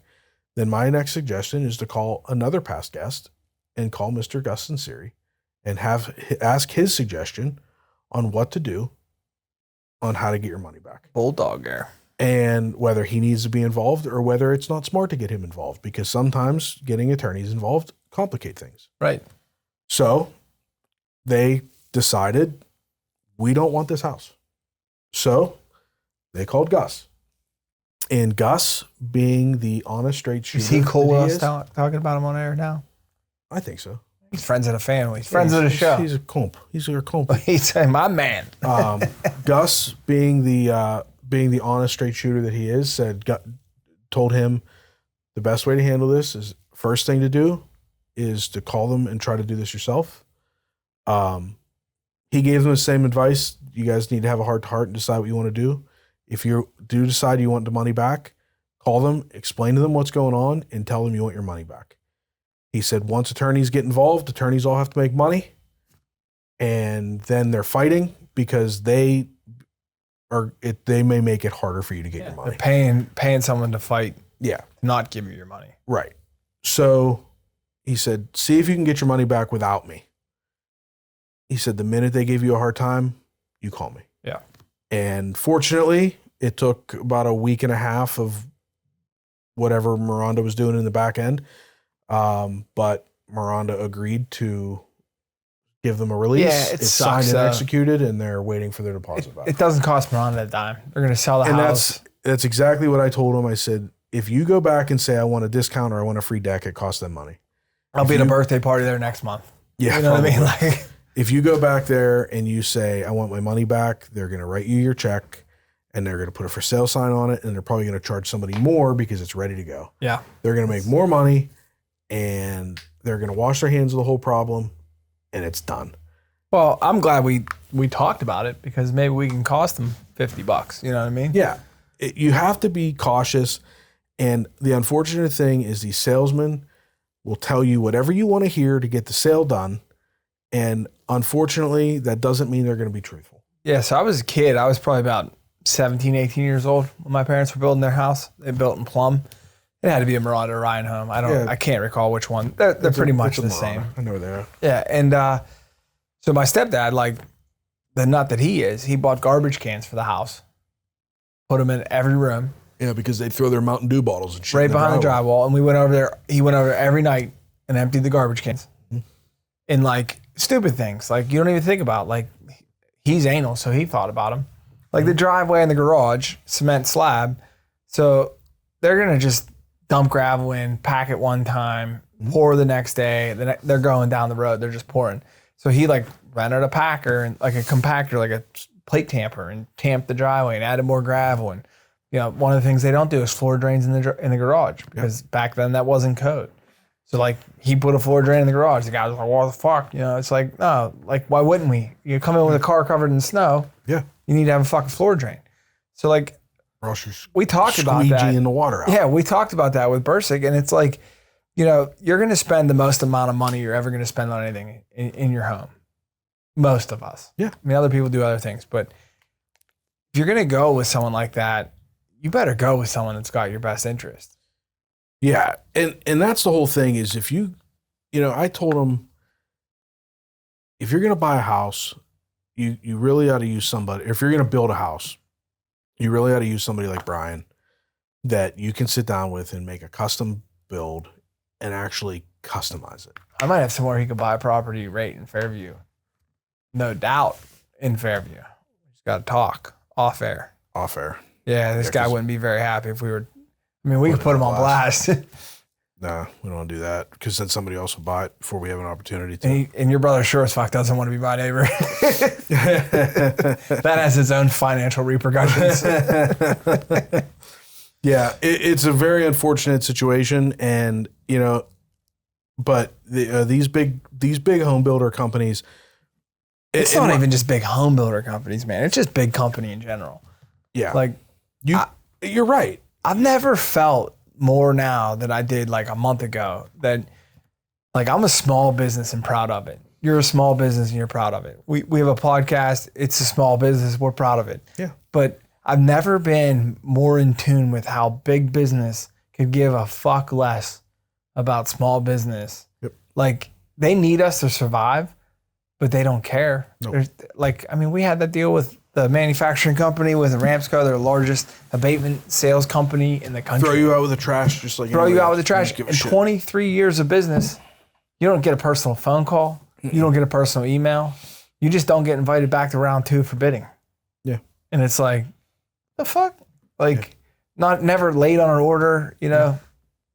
then my next suggestion is to call another past guest and call Mr. Gus Sinceri and ask his suggestion on what to do on how to get your money back. Bulldog air. And whether he needs to be involved or whether it's not smart to get him involved, because sometimes getting attorneys involved complicate things. Right. So they decided, we don't want this house. So they called Gus. And Gus, being the honest, straight shooter. Is he cool with us talking about him on air now? I think so. He's friends of the family. He's friends of the show. He's a comp. He's your comp. He's my man. Gus, being the honest, straight shooter that he is, told him the best way to handle this is, first thing to do is to call them and try to do this yourself. He gave them the same advice. You guys need to have a heart-to-heart and decide what you want to do. If you do decide you want the money back, call them, explain to them what's going on, and tell them you want your money back. He said once attorneys get involved, attorneys all have to make money, and then they're fighting because they may make it harder for you to get your money. They're paying someone to fight. Yeah. Not give you your money. Right. So he said, see if you can get your money back without me. He said, the minute they give you a hard time, you call me. Yeah. And fortunately, it took about a week and a half of whatever Miranda was doing in the back end. But Miranda agreed to give them a release. Yeah, it's signed and executed, and they're waiting for their deposit back. It doesn't cost Miranda a dime. They're going to sell the house. That's exactly what I told him. I said, if you go back and say I want a discount or I want a free deck, it costs them money. I'll be at a birthday party there next month. Yeah, you know what I mean? Like, if you go back there and you say I want my money back, they're going to write you your check, and they're going to put a for sale sign on it, and they're probably going to charge somebody more because it's ready to go. Yeah, they're going to make more money, and they're going to wash their hands of the whole problem, and it's done. Well, I'm glad we talked about it because maybe we can cost them $50. You know what I mean? Yeah. You have to be cautious. And the unfortunate thing is these salesmen will tell you whatever you want to hear to get the sale done. And unfortunately, that doesn't mean they're going to be truthful. Yeah. So I was a kid. I was probably about 17, 18 years old when my parents were building their house. They built in Plum. It had to be a Miranda or Ryan home. I can't recall which one. They're pretty much the same. I know they are. Yeah, and so my stepdad, like the nut that he is, he bought garbage cans for the house, put them in every room. Yeah, because they'd throw their Mountain Dew bottles and shit right behind the drywall, and we went over there. He went over there every night and emptied the garbage cans. And like stupid things, like you don't even think about. Like he's anal, so he thought about them. Like the driveway and the garage, cement slab. So they're gonna just dump gravel in, pack it one time, pour the next day. Then they're going down the road. They're just pouring. So he like rented a packer and like a compactor, like a plate tamper, and tamped the driveway and added more gravel. And you know, one of the things they don't do is floor drains in the garage because back then that wasn't code. So like he put a floor drain in the garage. The guy was like, "What the fuck?" You know, it's like no, like why wouldn't we? You come in with a car covered in snow. Yeah, you need to have a fucking floor drain. So like, we talked about that. In the water out. Yeah, we talked about that with Bursick, and it's like, you know, you're going to spend the most amount of money you're ever going to spend on anything in your home. Most of us. Yeah. I mean, other people do other things, but if you're going to go with someone like that, you better go with someone that's got your best interest. Yeah, and that's the whole thing is if you know, I told him, if you're going to buy a house, you really ought to use somebody. If you're going to build a house, you really ought to use somebody like Brian that you can sit down with and make a custom build and actually customize it. I might have somewhere he could buy a property right in Fairview. No doubt in Fairview. Just got to talk off air. Off air. Yeah, this guy wouldn't be very happy if we were. I mean, we could put him on blast. Nah, we don't want to do that because then somebody else will buy it before we have an opportunity to. And your brother sure as fuck doesn't want to be my neighbor. That has its own financial repercussions. Yeah, it's a very unfortunate situation, and you know, but these big home builder companies. It's not even just big home builder companies, man. It's just big company in general. Yeah, like you're right. I've never felt more now than I did like a month ago that like I'm a small business and proud of it. You're a small business and you're proud of it. We have a podcast. It's a small business. We're proud of it. Yeah. But I've never been more in tune with how big business could give a fuck less about small business. Yep. Like they need us to survive, but they don't care. Nope. Like, I mean, we had that deal with the manufacturing company with Ramsco, their largest abatement sales company in the country. Throw you out with the trash, just like throw you out with the trash. In 23 years of business, you don't get a personal phone call. You don't get a personal email. You just don't get invited back to round 2 for bidding. Yeah. And it's like, the fuck? Like, never late on an order, you know,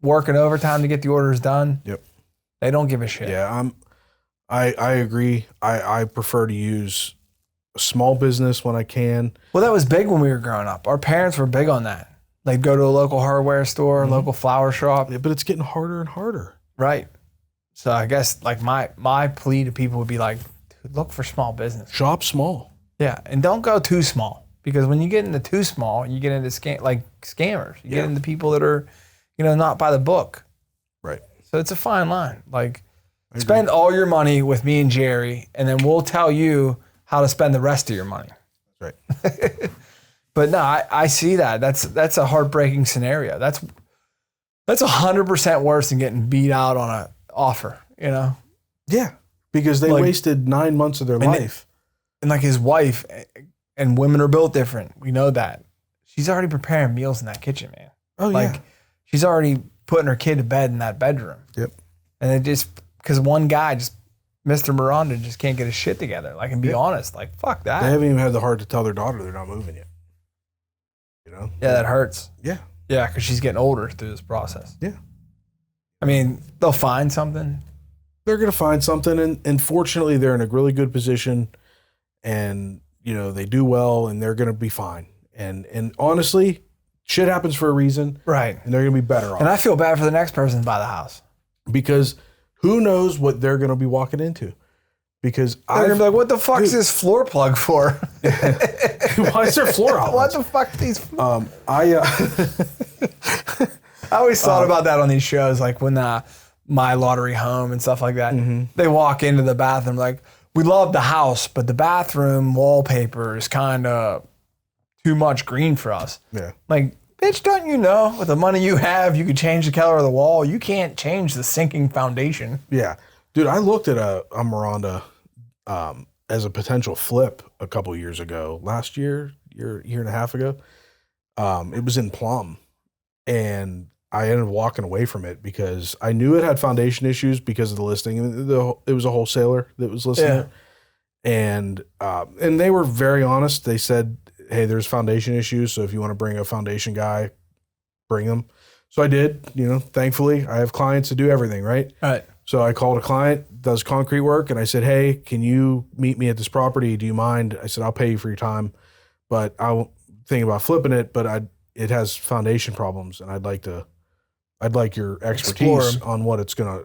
working overtime to get the orders done. Yep. They don't give a shit. Yeah, I agree. I prefer to use a small business when I can. Well, that was big when we were growing up. Our parents were big on that. They'd go to a local hardware store, local flower shop. Yeah, but it's getting harder and harder. Right. So I guess like my plea to people would be like, dude, look for small business. Shop small. Yeah, and don't go too small because when you get into too small, you get into scammers. You get into people that are, you know, not by the book. Right. So it's a fine line. Like spend all your money with me and Jerry, and then we'll tell you how to spend the rest of your money. Right. But no, I see that. That's a heartbreaking scenario. That's 100% worse than getting beat out on an offer, you know? Yeah. Because they wasted 9 months of their life. And like his wife, and women are built different. We know that. She's already preparing meals in that kitchen, man. Oh, like, she's already putting her kid to bed in that bedroom. Yep. And it just, because one guy just, Mr. Miranda just can't get his shit together. Like, and be honest, like, fuck that. They haven't even had the heart to tell their daughter they're not moving yet. You know? Yeah, that hurts. Yeah. Yeah, because she's getting older through this process. Yeah. I mean, they'll find something. They're going to find something. And fortunately, they're in a really good position. And, you know, they do well and they're going to be fine. And honestly, shit happens for a reason. Right. And they're going to be better off. And I feel bad for the next person to buy the house. Because who knows what they're going to be walking into? Because they're going to be like, what the fuck is this floor plug for? Why is there floor outlets? What the fuck these? I always thought about that on these shows, like when My Lottery Home and stuff like that. Mm-hmm. They walk into the bathroom like, we love the house, but the bathroom wallpaper is kind of too much green for us. Yeah. Like, bitch, don't you know with the money you have, you could change the color of the wall. You can't change the sinking foundation. Yeah. Dude, I looked at a Miranda as a potential flip a couple years ago. Last year and a half ago. It was in Plum. And I ended up walking away from it because I knew it had foundation issues because of the listing. It was a wholesaler that was listing it. And they were very honest. They said, hey, there's foundation issues. So if you want to bring a foundation guy, bring them. So I did, thankfully I have clients that do everything, right? Right. So I called a client, does concrete work. And I said, hey, can you meet me at this property? Do you mind? I said, I'll pay you for your time, but I'm thinking about flipping it, but it has foundation problems. And I'd like your expertise on what it's going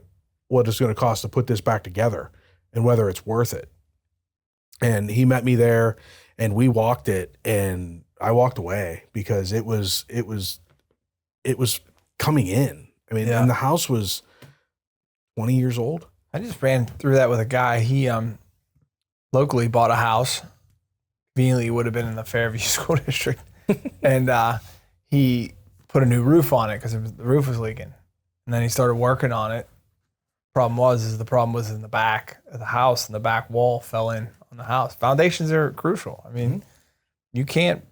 to cost to put this back together and whether it's worth it. And he met me there and we walked it and I walked away because it was coming in. I mean, and the house was 20 years old. I just ran through that with a guy. He locally bought a house. Conveniently would have been in the Fairview School District. And he put a new roof on it because the roof was leaking. And then he started working on it. The problem was in the back of the house and the back wall fell in on the house. Foundations are crucial. I mean, you can't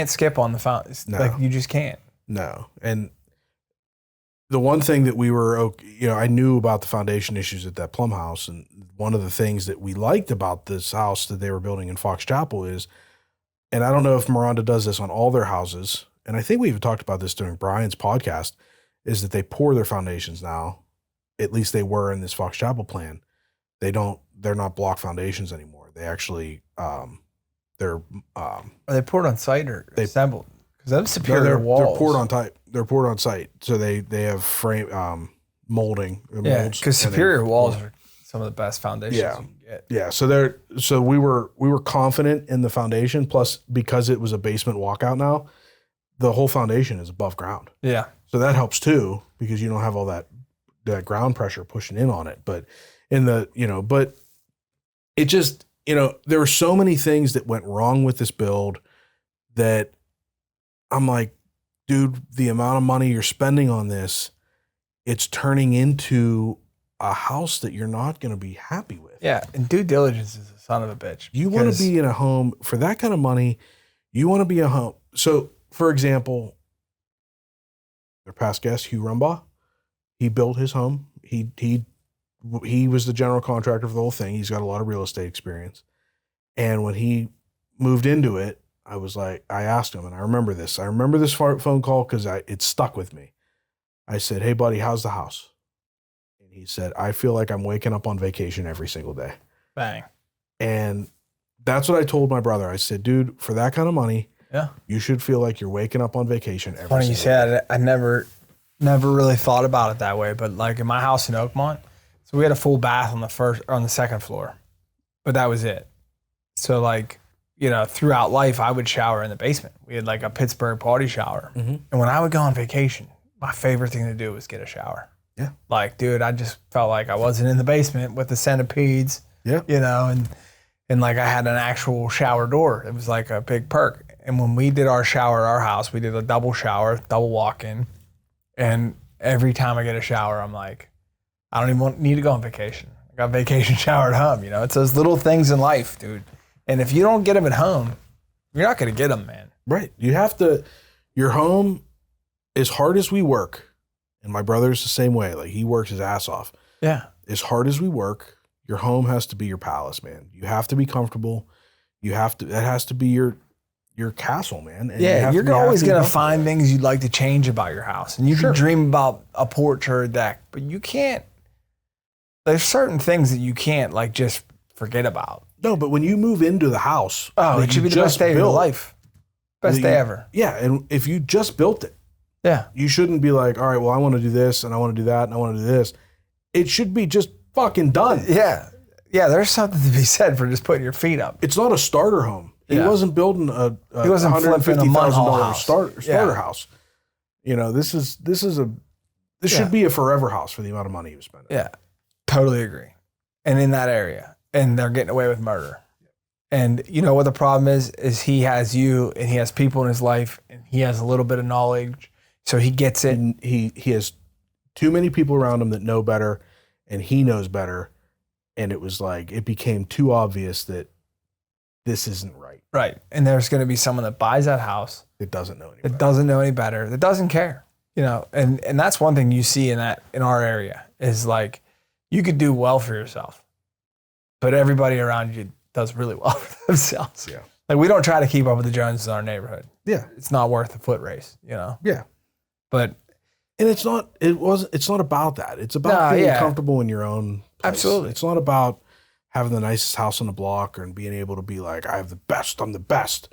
skip on the foundation. No. Like you just can't. No. And the one thing that we were, I knew about the foundation issues at that Plum house. And one of the things that we liked about this house that they were building in Fox Chapel is, and I don't know if Miranda does this on all their houses, and I think we even talked about this during Brian's podcast, is that they pour their foundations now. At least they were in this Fox Chapel plan. They're not block foundations anymore. They actually, are they poured on site or assembled? Because those superior walls. They're poured on site. So they have frame molding. Yeah, because superior walls are some of the best foundations you can get. Yeah. So we were confident in the foundation. Plus, because it was a basement walkout now, the whole foundation is above ground. Yeah. So that helps too, because you don't have all that ground pressure pushing in on it. But but it just, there were so many things that went wrong with this build that I'm like, dude, the amount of money you're spending on this, it's turning into a house that you're not going to be happy with. Yeah. And due diligence is a son of a bitch. You want to be in a home for that kind of money. You want to be a home. So for example, their past guest, Hugh Rumbaugh, he built his home. He was the general contractor for the whole thing. He's got a lot of real estate experience. And when he moved into it, I asked him, and I remember this phone call because it stuck with me. I said, hey buddy, how's the house? And he said, I feel like I'm waking up on vacation every single day. Bang. And that's what I told my brother. I said, dude, for that kind of money, you should feel like you're waking up on vacation every Funny single you say that. I never really thought about it that way, but like in my house in Oakmont, so we had a full bath on the second floor, but that was it. So like, throughout life, I would shower in the basement. We had like a Pittsburgh party shower. Mm-hmm. And when I would go on vacation, my favorite thing to do was get a shower. Yeah. Like, dude, I just felt like I wasn't in the basement with the centipedes, and like I had an actual shower door. It was like a big perk. And when we did our shower at our house, we did a double shower, double walk-in. And every time I get a shower, I'm like, I don't even need to go on vacation. I got a vacation shower at home. It's those little things in life, dude. And if you don't get them at home, you're not going to get them, man. Right. You have to, your home, as hard as we work, and my brother's the same way, like he works his ass off. Yeah. As hard as we work, your home has to be your palace, man. You have to be comfortable. That has to be your castle, man. And you're always going to find things you'd like to change about your house. And you can dream about a porch or a deck, but you can't, there's certain things that you can't like just forget about. No, but when you move into the house, it should be the best day of your life. Best day ever. Yeah, and if you just built it, you shouldn't be like, all right, well, I want to do this, and I want to do that, and I want to do this. It should be just fucking done. Yeah. Yeah, there's something to be said for just putting your feet up. It's not a starter home. He wasn't building a he wasn't flipping a $150,000 starter house. This should be a forever house for the amount of money you spend. Yeah, totally agree. And in that area. And they're getting away with murder. And you know what the problem is he has you and he has people in his life and he has a little bit of knowledge. So he gets it. And he has too many people around him that know better, and he knows better. And it was like, it became too obvious that this isn't right. Right. And there's going to be someone that buys that house. It doesn't know any That better. doesn't know any better. That doesn't care. You know, and that's one thing you see in our area is like, you could do well for yourself, but everybody around you does really well for themselves. Yeah. Like we don't try to keep up with the Joneses in our neighborhood. Yeah. It's not worth a foot race, you know? Yeah. But And it's not about that. It's about being comfortable in your own place. Absolutely. It's not about having the nicest house on the block and being able to be like, I have the best, I'm the best.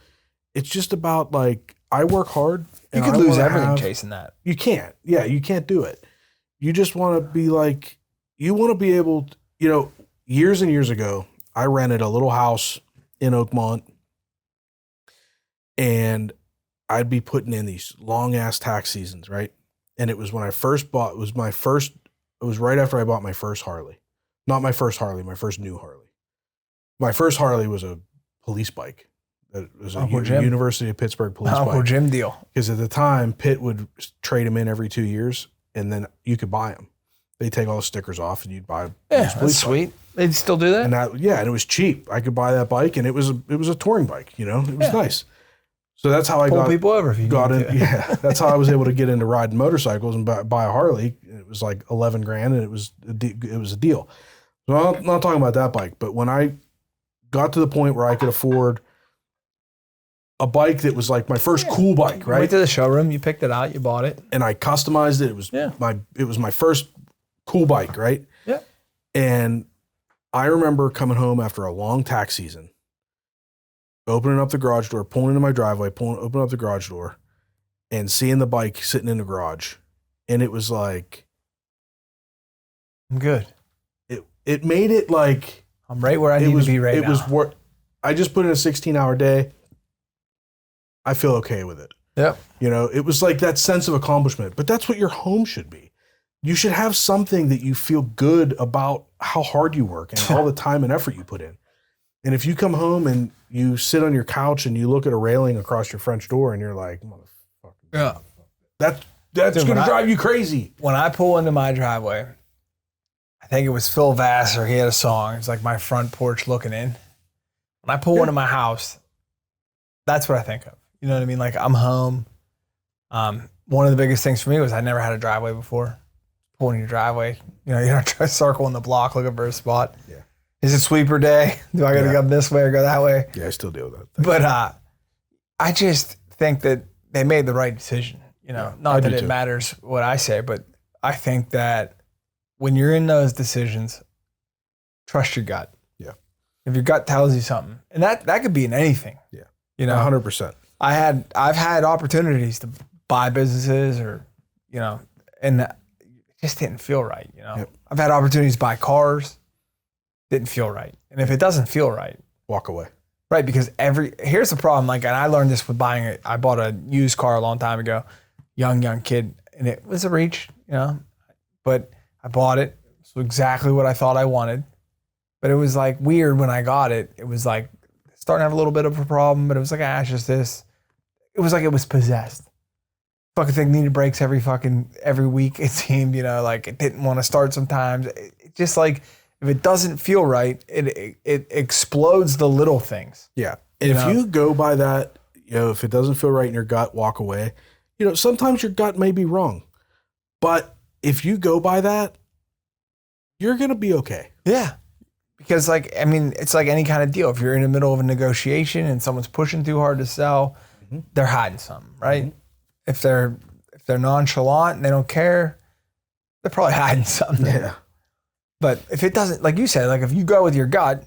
It's just about like, I work hard. you and could I lose wanna everything have- chasing that. You can't. Yeah, you can't do it. You just want to be like, you want to be able to, you know, years and years ago, I rented a little house in Oakmont, and I'd be putting in these long ass tax seasons, right? And it was when I first bought, it was right after I bought my first Harley. Not my first Harley, my first new Harley. My first Harley was a police bike. It was a Uncle Jim. University of Pittsburgh police Uncle bike. Jim deal. Because at the time, Pitt would trade them in every 2 years, and then you could buy them. They take all the stickers off, and you'd buy. Yeah, this that's police bike. sweet. They'd still do that? And and it was cheap. I could buy that bike, and it was a touring bike. You know, it was nice. So that's how I Pull people over if you got need in. to. Yeah, that's how I was able to get into riding motorcycles and buy a Harley. It was like $11,000, and it was a deal. So I'm not talking about that bike, but when I got to the point where I could afford a bike that was like my first cool bike, right? Went to the showroom, you picked it out, you bought it. And I customized it. It was my first cool bike, right? Yeah. And I remember coming home after a long tax season, opening up the garage door, pulling into my driveway, opening up the garage door, and seeing the bike sitting in the garage. And it was like, I'm good. it made it like I'm right where I need to be right now. It was work. I just put in a 16-hour day. I feel okay with it. Yep. You know, it was like that sense of accomplishment. But that's what your home should be. You should have something that you feel good about how hard you work and all the time and effort you put in. And if you come home and you sit on your couch and you look at a railing across your French door and you're like, motherfucker, Yeah. that's Dude, going to drive you crazy. When I pull into my driveway, I think it was Phil Vassar. He had a song. It's like my front porch looking in. When I pull into my house, that's what I think of. You know what I mean? Like I'm home. One of the biggest things for me was I never had a driveway before. Pulling in your driveway, you know, you're not trying to circle in the block looking for a spot. Yeah. Is it sweeper day? Do I got to go this way or go that way? Yeah, I still deal with that. But I just think that they made the right decision. You know, not that it matters what I say, but I think that when you're in those decisions, trust your gut. Yeah. If your gut tells you something, and that could be in anything. Yeah. You know, 100%. I've had opportunities to buy businesses or, you know, and it just didn't feel right. You know, Yep. I've had opportunities to buy cars, didn't feel right. And if it doesn't feel right, Walk away. right, because here's the problem. Like, and I learned this with buying it. I bought a used car a long time ago, young kid, and it was a reach, you know, but I bought it. It's exactly what I thought I wanted. But it was like weird when I got it. It was like starting to have a little bit of a problem, but it was like, it's just this. It was like it was possessed. Fucking thing needed brakes every week. It seemed, you know, like it didn't want to start sometimes. It just like, if it doesn't feel right, it explodes the little things. Yeah. And if you go by that, you know, if it doesn't feel right in your gut, walk away. You know, sometimes your gut may be wrong. But if you go by that, you're going to be okay. Yeah. Because like, I mean, it's like any kind of deal. If you're in the middle of a negotiation and someone's pushing too hard to sell, they're hiding something, right? Mm-hmm. If they're nonchalant and they don't care, they're probably hiding something. Yeah. But if it doesn't, like you said, like if you go with your gut,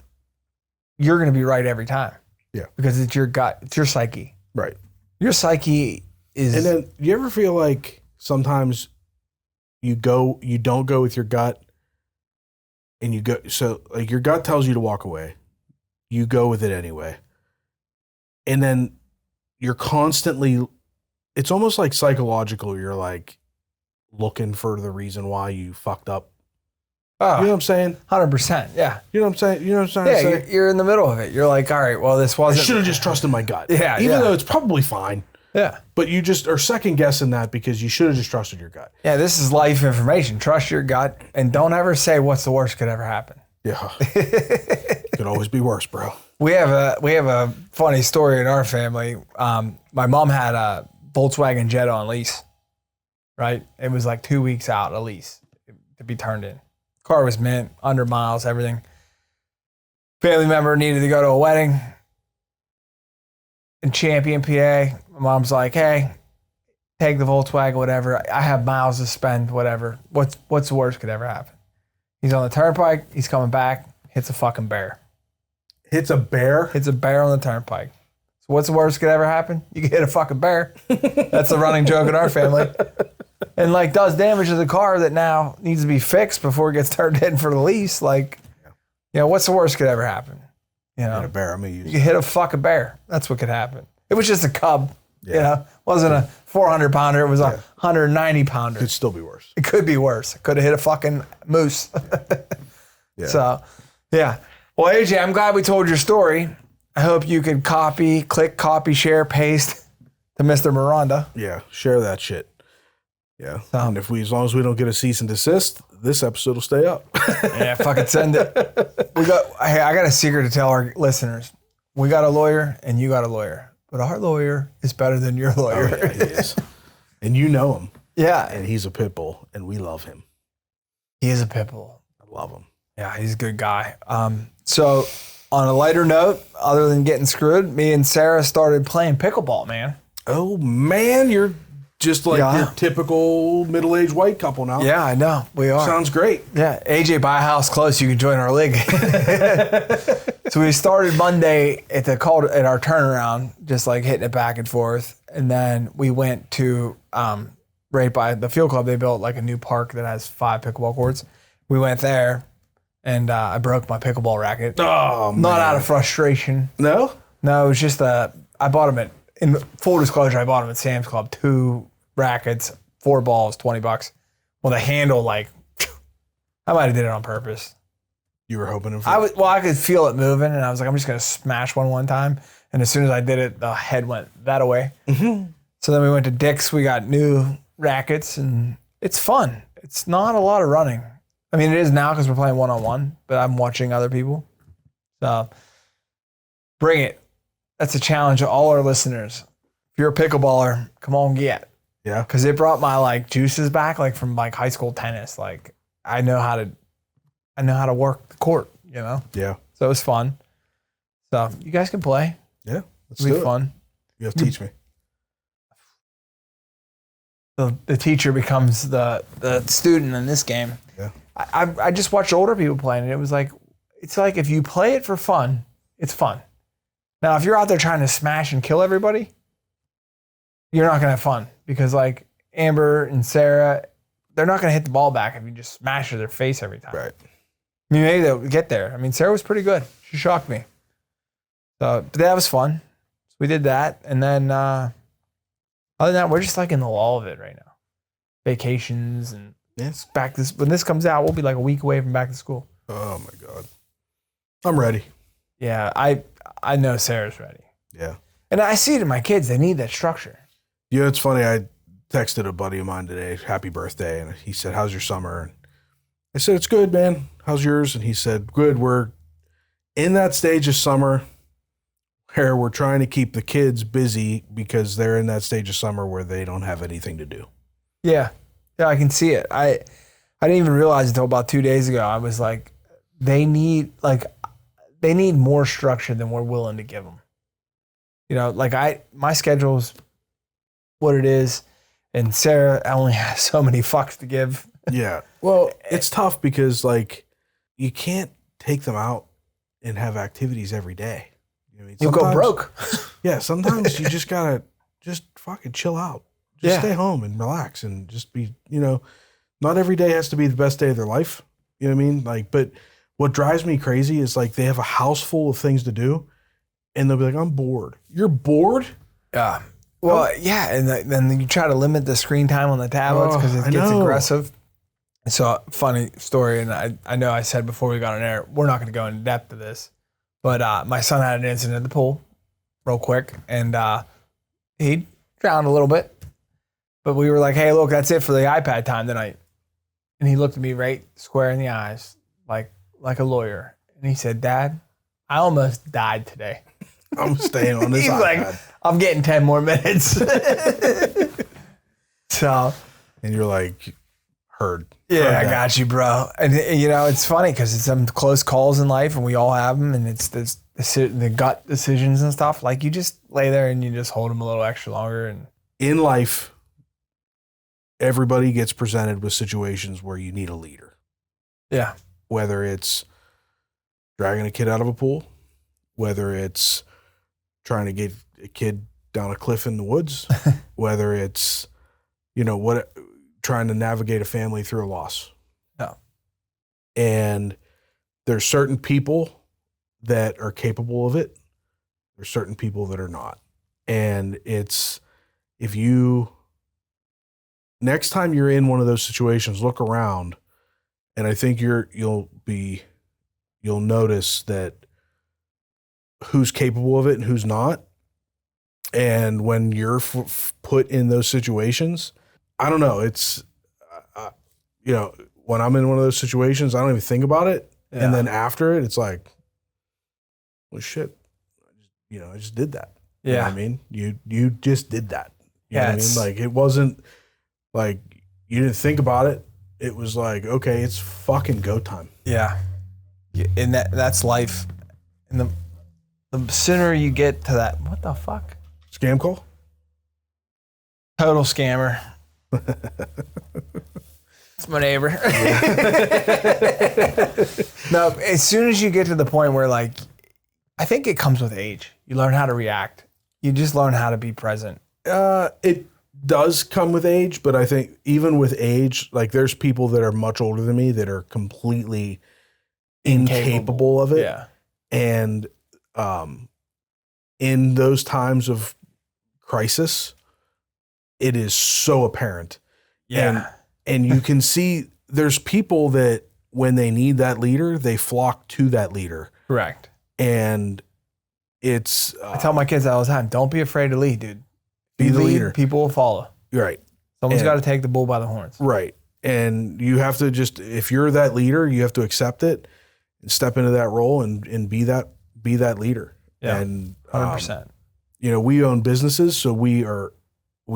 you're going to be right every time. Yeah. Because it's your gut. It's your psyche. Right. Your psyche is. And then you ever feel like sometimes you don't go with your gut and you go, so like your gut tells you to walk away. You go with it anyway. And then you're constantly, it's almost like psychological. You're like looking for the reason why you fucked up Oh, You know what I'm saying? 100%. Yeah. You know what I'm saying? You know what I'm trying to Yeah, say? you're in the middle of it. You're like, all right, well, this I wasn't. should have just trusted my gut. Yeah, Even yeah. though it's probably fine. Yeah. But you just are second guessing that because you should have just trusted your gut. Yeah, this is life information. Trust your gut and don't ever say what's the worst could ever happen. Yeah. Could always be worse, bro. We have a funny story in our family. My mom had a Volkswagen Jetta on lease, right? It was like 2 weeks out, a lease to be turned in. Car was mint, under miles, everything. Family member needed to go to a wedding in Champion, PA. My mom's like, hey, take the Volkswagen, whatever. I have miles to spend, whatever. What's the worst could ever happen? He's on the turnpike. He's coming back. Hits a fucking bear. Hits a bear? Hits a bear on the turnpike. So what's the worst could ever happen? You could hit a fucking bear. That's the running joke in our family. And like does damage to the car that now needs to be fixed before it gets turned in for the lease. Like, what's the worst could ever happen? Hit a bear. I'm gonna use you hit a fucking bear. That's what could happen. It was just a cub. Yeah. It wasn't a 400 pounder. It was a 190 pounder. Could still be worse. It could be worse. It could have hit a fucking moose. Yeah. So, yeah. Well, AJ, I'm glad we told your story. I hope you can click copy, share, paste to Mr. Miranda. Yeah. Share that shit. Yeah. And as long as we don't get a cease and desist, this episode will stay up. Yeah, fucking send it. I got a secret to tell our listeners. We got a lawyer and you got a lawyer, but our lawyer is better than your lawyer. Oh, yeah, he is. And you know him. Yeah. And he's a pit bull, and we love him. He is a pit bull. I love him. Yeah, he's a good guy. So on a lighter note, other than getting screwed, me and Sarah started playing pickleball, man. Oh, man, you're just like your typical middle-aged white couple now. Yeah, I know. We are. Sounds great. Yeah, AJ, buy a house close. You can join our league. So we started Monday at our turnaround, just like hitting it back and forth. And then we went to right by the field club. They built like a new park that has 5 pickleball courts. We went there, and I broke my pickleball racket. Oh, man. Not out of frustration. No? No, it was just I bought them in full disclosure, I bought them at Sam's Club. 2 rackets, 4 balls, $20. Well, the handle, like, I might have did it on purpose. You were hoping I could feel it moving, and I was like, I'm just gonna smash one time. And as soon as I did it, the head went that away. Mm-hmm. So then we went to Dick's. We got new rackets, and it's fun. It's not a lot of running. I mean, it is now because we're playing 1-on-1, but I'm watching other people. So bring it. That's a challenge to all our listeners. If you're a pickleballer, come on, get. Yeah. Because it brought my like juices back, like from like high school tennis. Like I know how to work the court, Yeah. So it was fun. So you guys can play. Yeah. It'll be fun. You have to teach me. The teacher becomes the student in this game. Yeah. I just watched older people playing, and it's like if you play it for fun, it's fun. Now, if you're out there trying to smash and kill everybody, you're not gonna have fun because like Amber and Sarah, they're not gonna hit the ball back if you just smash their face every time. Right. I mean, maybe they'll get there. I mean, Sarah was pretty good. She shocked me. So, but that was fun. So we did that, and then other than that, we're just like in the lull of it right now. Vacations and it's back when this comes out, we'll be like a week away from back to school. Oh my God. I'm ready. Yeah, I know Sarah's ready. Yeah. And I see it in my kids. They need that structure. Yeah, it's funny. I texted a buddy of mine today, happy birthday, and he said, how's your summer? And I said, it's good, man. How's yours? And he said, good. We're in that stage of summer where we're trying to keep the kids busy because they're in that stage of summer where they don't have anything to do. Yeah. Yeah, I can see it. I didn't even realize until about 2 days ago. I was like, they need more structure than we're willing to give them. You know, like my schedule's what it is, and Sarah only has so many fucks to give. Yeah. Well, it's tough because like you can't take them out and have activities every day. You know, you'll go broke. Yeah. Sometimes you just gotta just fucking chill out. Just stay home and relax and just be, not every day has to be the best day of their life. You know what I mean? Like, but what drives me crazy is like they have a house full of things to do and they'll be like, I'm bored. You're bored? Yeah. Well, yeah. And then you try to limit the screen time on the tablets because it gets aggressive. So funny story, and I know I said before we got on air, we're not going to go into depth to this, but my son had an incident at the pool real quick, and he drowned a little bit. But we were like, hey, look, that's it for the iPad time tonight. And he looked at me right square in the eyes, like a lawyer. And he said, Dad, I almost died today. I'm staying on this He's iPad. like, I'm getting 10 more minutes. So. And you're like, heard. Yeah, Heard I that. got you, bro. And you know, it's funny because it's some close calls in life, and we all have them, and it's the gut decisions and stuff. Like, you just lay there and you just hold them a little extra longer. And In life, everybody gets presented with situations where you need a leader. yeah, Whether it's dragging a kid out of a pool, whether it's trying to get a kid down a cliff in the woods, whether it's, trying to navigate a family through a loss. Yeah. And there's certain people that are capable of it. There's certain people that are not. And it's, next time you're in one of those situations, look around, and I think you'll notice that who's capable of it and who's not. And when you're put in those situations, I don't know. It's, when I'm in one of those situations, I don't even think about it. Yeah. And then after it, it's like, well, shit, I just did that. You know yeah, what I mean? You just did that. You know Yeah, what I mean? Like, it wasn't like you didn't think about it. It was like, okay, it's fucking go time. yeah. And that's life. And the sooner you get to that, what the fuck? Scam call? Total scammer. It's my neighbor. No, as soon as you get to the point where, like, I think it comes with age. You learn how to react. You just learn how to be present. It does come with age, but I think even with age, like, there's people that are much older than me that are completely incapable of it. Yeah. And in those times of crisis, it is so apparent. Yeah. And you can see there's people that when they need that leader, they flock to that leader. Correct. And it's I tell my kids that all the time. Don't be afraid to lead, dude. Be You the lead, leader. People will follow. You're right. Someone's And- got to take the bull by the horns. Right. And you have to just, if you're that leader, you have to accept it and step into that role and be that leader. Yeah. And 100%. we own businesses, so we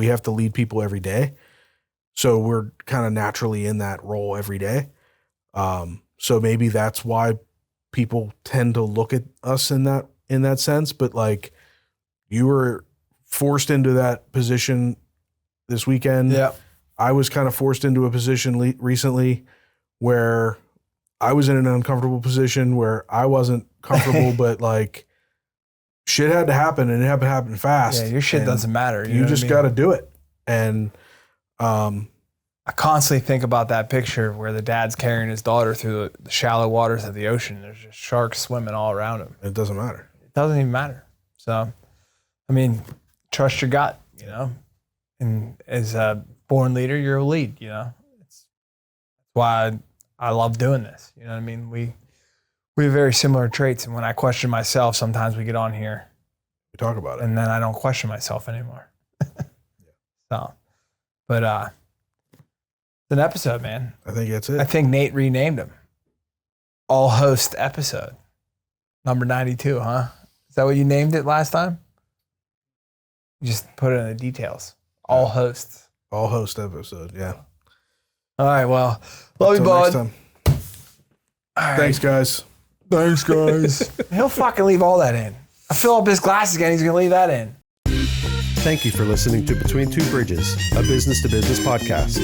have to lead people every day. So we're kind of naturally in that role every day. So maybe that's why people tend to look at us in that sense. But, like, you were forced into that position this weekend. Yeah. I was kind of forced into a position recently where I was in an uncomfortable position where I wasn't comfortable, but, like, shit had to happen, and it had to happen fast. Yeah, your shit And doesn't matter. You know just what I mean? got to do it. And I constantly think about that picture where the dad's carrying his daughter through the shallow waters of the ocean. There's just sharks swimming all around him. it doesn't matter. It doesn't even matter. So, I mean, trust your gut, And as a born leader, you're a lead, That's why I love doing this. You know what I mean? We have very similar traits. And when I question myself, sometimes we get on here We talk about it. and then I don't question myself anymore. So, but it's an episode, man. I think that's it. I think Nate renamed him. All host episode. Number 92, huh? Is that what you named it last time? You just put it in the details. All hosts. All host episode. Yeah. All right, well, love you, Until bud. next time. All right. Thanks, guys. Thanks, guys. He'll fucking leave all that in. I fill up his glass again, he's going to leave that in. Thank you for listening to Between Two Bridges, a business-to-business podcast.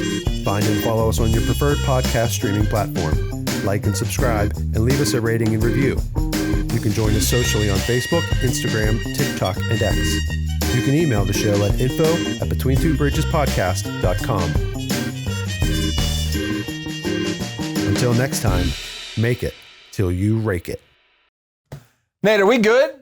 Find and follow us on your preferred podcast streaming platform. Like and subscribe, and leave us a rating and review. You can join us socially on Facebook, Instagram, TikTok, and X. You can email the show at info@betweentwobridgespodcast.com. Until next time, make it till you rake it. Nate, are we good?